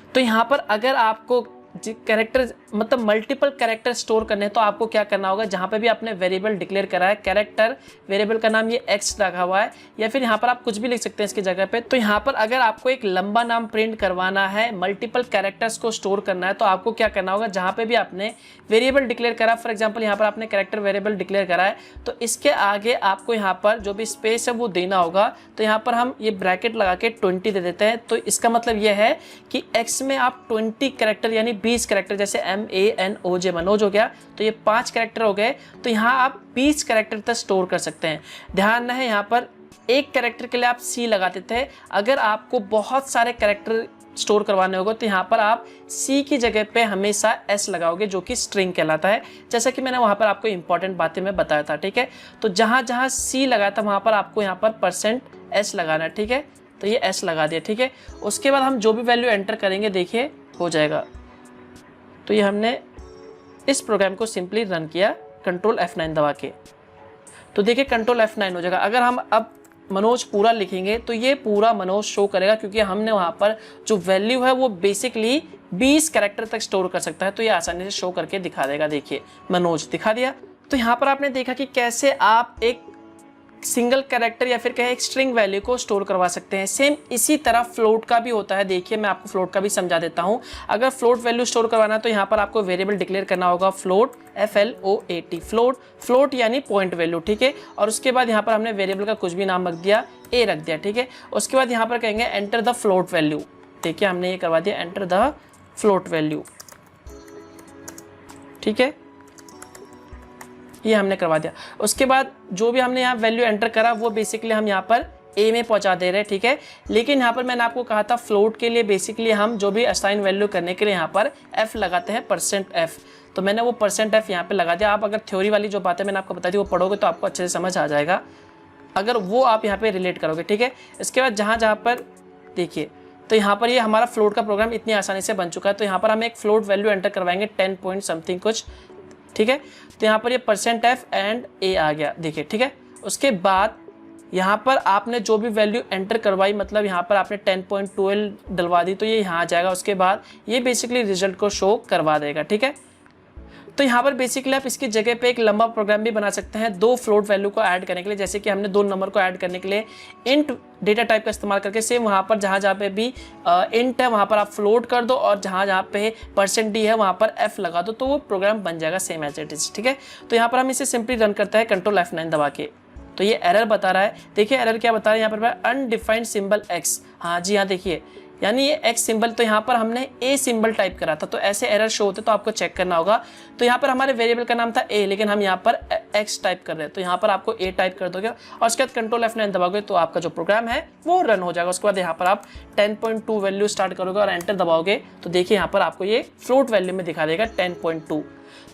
तो यहाँ पर अगर आपको कैरेक्टर मतलब मल्टीपल कैरेक्टर स्टोर करने हैं तो आपको क्या करना होगा, जहाँ पे भी आपने वेरिएबल डिक्लेयर करा है, कैरेक्टर वेरिएबल का नाम ये x रखा हुआ है, या फिर यहाँ पर आप कुछ भी लिख सकते हैं इसकी जगह पे। तो यहाँ पर अगर आपको एक लंबा नाम प्रिंट करवाना है, मल्टीपल कैरेक्टर्स को स्टोर करना है, तो आपको क्या करना होगा, जहाँ पे भी आपने वेरिएबल डिक्लेयर करा, फॉर एग्जाम्पल यहाँ पर आपने कैरेक्टर वेरिएबल डिक्लेयर करा है, तो इसके आगे आपको यहाँ पर जो भी स्पेस है वो देना होगा। तो यहाँ पर हम ये ब्रैकेट लगा के 20 दे देते हैं, तो इसका मतलब ये है कि x में आप 20 कैरेक्टर यानी 20 कैरेक्टर, जैसे MANOJ मनोज हो गया, तो ये 5 कैरेक्टर हो गए, तो यहाँ आप 20 कैरेक्टर तक स्टोर कर सकते हैं। ध्यान रहे यहाँ पर एक कैरेक्टर के लिए आप C लगाते थे, अगर आपको बहुत सारे कैरेक्टर स्टोर करवाने होगा तो यहाँ पर आप C की जगह पे हमेशा S लगाओगे, जो कि स्ट्रिंग कहलाता है, जैसा कि मैंने वहाँ पर आपको इंपॉर्टेंट बातें में बताया था, ठीक है। तो जहाँ जहाँ C लगाया था वहाँ पर आपको यहाँ पर %S लगाना है, ठीक है। तो ये S लगा दिया, ठीक है। उसके बाद हम जो भी वैल्यू एंटर करेंगे देखिए हो जाएगा। तो ये हमने इस प्रोग्राम को सिंपली रन किया कंट्रोल F9 दबा के, तो देखिए कंट्रोल F9 हो जाएगा। अगर हम अब मनोज पूरा लिखेंगे तो ये पूरा मनोज शो करेगा, क्योंकि हमने वहाँ पर जो वैल्यू है वो बेसिकली 20 कैरेक्टर तक स्टोर कर सकता है, तो ये आसानी से शो करके दिखा देगा। देखिए मनोज दिखा दिया। तो यहाँ पर आपने देखा कि कैसे आप एक सिंगल कैरेक्टर या फिर कहें एक स्ट्रिंग वैल्यू को स्टोर करवा सकते हैं। सेम इसी तरह फ्लोट का भी होता है। देखिए मैं आपको फ्लोट का भी समझा देता हूं। अगर फ्लोट वैल्यू स्टोर करवाना है तो यहाँ पर आपको वेरिएबल डिक्लेयर करना होगा फ्लोट, FLOAT, फ्लोट यानी पॉइंट वैल्यू, ठीक है। और उसके बाद यहाँ पर हमने वेरिएबल का कुछ भी नाम रख दिया, A रख दिया, ठीक है। उसके बाद यहाँ पर कहेंगे एंटर द फ्लोट वैल्यू। देखिए हमने ये करवा दिया एंटर द फ्लोट वैल्यू, ठीक है, ये हमने करवा दिया। उसके बाद जो भी हमने यहाँ वैल्यू एंटर करा वो बेसिकली हम यहाँ पर A में पहुंचा दे रहे हैं, ठीक है। लेकिन यहाँ पर मैंने आपको कहा था फ्लोट के लिए बेसिकली हम जो भी असाइन वैल्यू करने के लिए यहाँ पर F लगाते हैं, %F। तो मैंने वो %F यहाँ पे लगा दिया। आप अगर थ्योरी वाली जो बातें मैंने आपको बताई थी वो पढ़ोगे तो आपको अच्छे से समझ आ जाएगा, अगर वो आप यहाँ पे रिलेट करोगे, ठीक है। इसके बाद जहाँ पर देखिए तो यहाँ पर ये हमारा फ्लोट का प्रोग्राम इतनी आसानी से बन चुका है। तो यहाँ पर हम एक फ्लोट वैल्यू एंटर करवाएंगे 10 पॉइंट समथिंग कुछ, ठीक है। तो यहाँ पर ये %F एंड A आ गया, देखिए, ठीक है। उसके बाद यहाँ पर आपने जो भी वैल्यू एंटर करवाई, मतलब यहाँ पर आपने 10.12 डलवा दी, तो ये यहाँ आ जाएगा। उसके बाद ये बेसिकली रिजल्ट को शो करवा देगा, ठीक है। तो यहाँ पर बेसिकली आप इसकी जगह पे एक लंबा प्रोग्राम भी बना सकते हैं दो फ्लोट वैल्यू को ऐड करने के लिए। जैसे कि हमने दो नंबर को ऐड करने के लिए इंट डेटा टाइप का इस्तेमाल करके सेम वहाँ पर जहाँ पे भी इंट है वहाँ पर आप फ्लोट कर दो, और जहाँ पे %d है वहाँ पर f लगा दो, तो वो प्रोग्राम बन जाएगा सेम एज इट इज, ठीक है। तो यहाँ पर हम इसे सिंपली रन करते हैं कंट्रोल F9 दबा के। तो ये एरर बता रहा है, देखिए एरर क्या बता रहा है यहाँ पर, अनडिफाइंड सिंबल x। हाँ जी हाँ, देखिए यानी ये x सिंबल, तो यहाँ पर हमने a सिंबल टाइप करा था, तो ऐसे एरर शो होते तो आपको चेक करना होगा। तो यहाँ पर हमारे वेरिएबल का नाम था a, लेकिन हम यहाँ पर x टाइप कर रहे हैं, तो यहाँ पर आपको a टाइप कर दोगे और उसके बाद कंट्रोल F9 दबाओगे तो आपका जो प्रोग्राम है वो रन हो जाएगा। उसके बाद यहाँ पर आप 10.2 वैल्यू स्टार्ट करोगे और एंटर दबाओगे तो देखिए यहाँ पर आपको ये फ्लोट वैल्यू में दिखा देगा 10.2।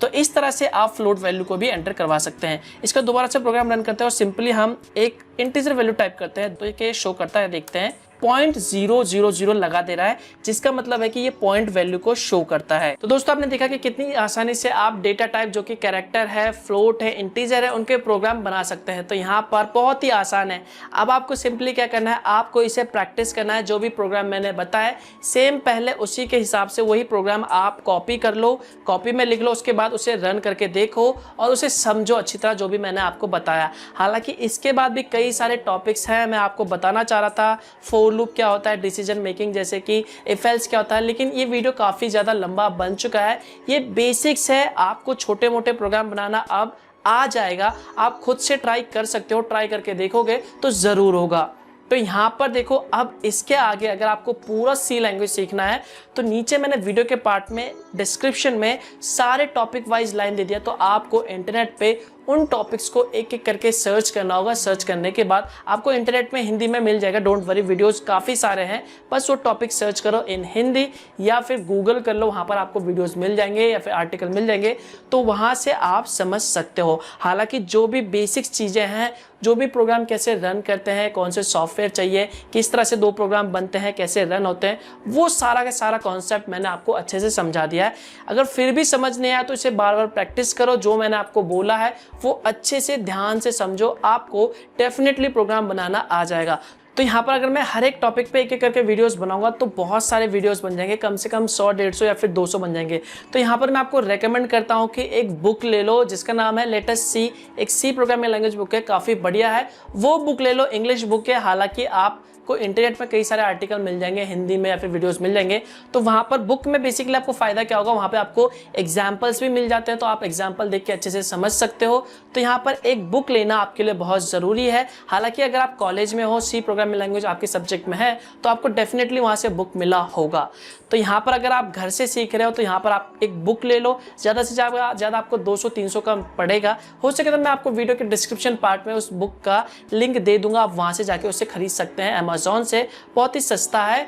तो इस तरह से आप फ्लोट वैल्यू को भी एंटर करवा सकते हैं। इसका दोबारा से प्रोग्राम रन करते हैं और सिंपली हम एक इंटीजर वैल्यू टाइप करते हैं तो ये शो करता है, देखते हैं 0.000 लगा दे रहा है, जिसका मतलब है कि ये पॉइंट वैल्यू को शो करता है। तो दोस्तों आपने देखा कि कितनी आसानी से आप डेटा टाइप जो कि कैरेक्टर है, फ्लोट है, इंटीजर है, उनके प्रोग्राम बना सकते हैं। तो यहाँ पर बहुत ही आसान है। अब आपको सिंपली क्या करना है, आपको इसे प्रैक्टिस करना है। जो भी प्रोग्राम मैंने बताया सेम पहले उसी के हिसाब से वही प्रोग्राम आप कॉपी कर लो, कॉपी में लिख लो, उसके बाद उसे रन करके देखो और उसे समझो अच्छी तरह जो भी मैंने आपको बताया। हालांकि इसके बाद भी कई सारे टॉपिक्स हैं, मैं आपको बताना चाह रहा था फोर लूप क्या होता है, डिसीजन मेकिंग जैसे कि इफ एल्स क्या होता है, लेकिन ये वीडियो काफ़ी ज़्यादा लंबा बन चुका है। ये बेसिक्स है, आपको छोटे मोटे प्रोग्राम बनाना अब आ जाएगा। आप खुद से ट्राई कर सकते हो, ट्राई करके देखोगे तो ज़रूर होगा। तो यहाँ पर देखो, अब इसके आगे अगर आपको पूरा सी लैंग्वेज सीखना है तो नीचे मैंने वीडियो के पार्ट में डिस्क्रिप्शन में सारे टॉपिक वाइज लाइन दे दिया। तो आपको इंटरनेट पे उन टॉपिक्स को एक एक करके सर्च करना होगा। सर्च करने के बाद आपको इंटरनेट में हिंदी में मिल जाएगा, डोंट वरी, वीडियोस काफ़ी सारे हैं। बस वो टॉपिक सर्च करो इन हिंदी या फिर गूगल कर लो, वहाँ पर आपको वीडियोस मिल जाएंगे या फिर आर्टिकल मिल जाएंगे, तो वहाँ से आप समझ सकते हो। हालांकि जो भी बेसिक्स चीज़ें हैं, जो भी प्रोग्राम कैसे रन करते हैं, कौन से सॉफ्टवेयर चाहिए, किस तरह से 2 प्रोग्राम बनते हैं, कैसे रन होते हैं, वो सारा का सारा कॉन्सेप्ट मैंने आपको अच्छे से समझा दिया है। अगर फिर भी समझ नहीं आया तो इसे बार बार प्रैक्टिस करो। जो मैंने आपको बोला है वो अच्छे से ध्यान से समझो, आपको डेफिनेटली प्रोग्राम बनाना आ जाएगा। तो यहाँ पर अगर मैं हर एक टॉपिक पे एक एक करके वीडियोस बनाऊंगा तो बहुत सारे वीडियोस बन जाएंगे, कम से कम 100, 150 या फिर 200 बन जाएंगे। तो यहाँ पर मैं आपको रेकमेंड करता हूँ कि एक बुक ले लो जिसका नाम है लेट अस सी, एक सी प्रोग्रामिंग लैंग्वेज बुक है, काफ़ी बढ़िया है। वो बुक ले लो, इंग्लिश बुक है। हालांकि आपको इंटरनेट में कई सारे आर्टिकल मिल जाएंगे हिंदी में या फिर वीडियोस मिल जाएंगे। तो वहाँ पर बुक में बेसिकली आपको फ़ायदा क्या होगा, वहाँ पर आपको एग्जाम्पल्स भी मिल जाते हैं, तो आप एग्जाम्पल देख के अच्छे से समझ सकते हो। तो यहाँ पर एक बुक लेना आपके लिए बहुत ज़रूरी है। हालांकि अगर आप कॉलेज में हो, सी प्रोग्रामिंग लैंग्वेज आपके सब्जेक्ट में है, तो आपको डेफिनेटली वहाँ से बुक मिला होगा। तो यहाँ पर अगर आप घर से सीख रहे हो तो यहाँ पर आप एक बुक ले लो, ज़्यादा से ज़्यादा आपको 200-300 का पड़ेगा। हो सके तो मैं आपको वीडियो के डिस्क्रिप्शन पार्ट में उस बुक का लिंक दे दूंगा, आप वहाँ से जाके उससे खरीद सकते हैं अमेज़ॉन से, बहुत ही सस्ता है।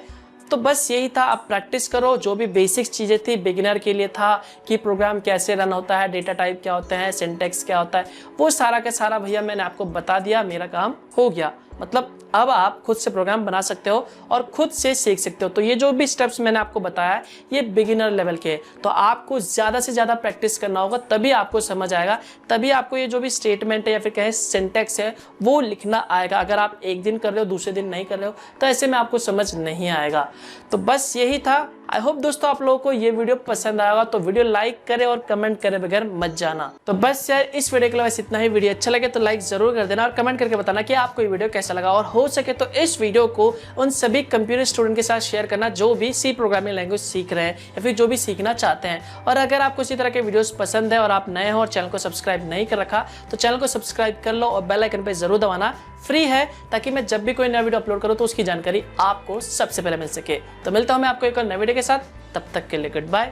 तो बस यही था, आप प्रैक्टिस करो। जो भी बेसिक्स चीज़ें थी बिगिनर के लिए था कि प्रोग्राम कैसे रन होता है, डेटा टाइप क्या होते हैं, सिंटैक्स क्या होता है, वो सारा का सारा भैया मैंने आपको बता दिया, मेरा काम हो गया। मतलब अब आप खुद से प्रोग्राम बना सकते हो और खुद से सीख सकते हो। तो ये जो भी स्टेप्स मैंने आपको बताया ये बिगिनर लेवल के, तो आपको ज़्यादा से ज़्यादा प्रैक्टिस करना होगा, तभी आपको समझ आएगा, तभी आपको ये जो भी स्टेटमेंट है या फिर कहें सिंटैक्स है वो लिखना आएगा। अगर आप एक दिन कर रहे हो, दूसरे दिन नहीं कर रहे हो, तो ऐसे में आपको समझ नहीं आएगा। तो बस यही था। आई होप दोस्तों आप लोगों को ये वीडियो पसंद आएगा, तो वीडियो लाइक करें और कमेंट करे बगैर मत जाना। तो बस यार इस वीडियो के लिए बस इतना ही। वीडियो अच्छा लगे तो लाइक जरूर कर देना और कमेंट करके बताना कि आपको ये वीडियो कैसा लगा, और हो सके तो इस वीडियो को उन सभी कंप्यूटर स्टूडेंट के साथ शेयर करना जो भी सी प्रोग्रामिंग लैंग्वेज सीख रहे हैं या फिर जो भी सीखना चाहते हैं। और अगर आपको इसी तरह के वीडियोस पसंद है और आप नए हो और चैनल को सब्सक्राइब नहीं कर रखा तो चैनल को सब्सक्राइब कर लो और बेल आइकन पे जरूर दबाना, फ्री है, ताकि मैं जब भी कोई नया वीडियो अपलोड करूँ तो उसकी जानकारी आपको सबसे पहले मिल सके। तो मिलता हूँ मैं आपको एक और नए वीडियो के साथ, तब तक के लिए गुड बाय।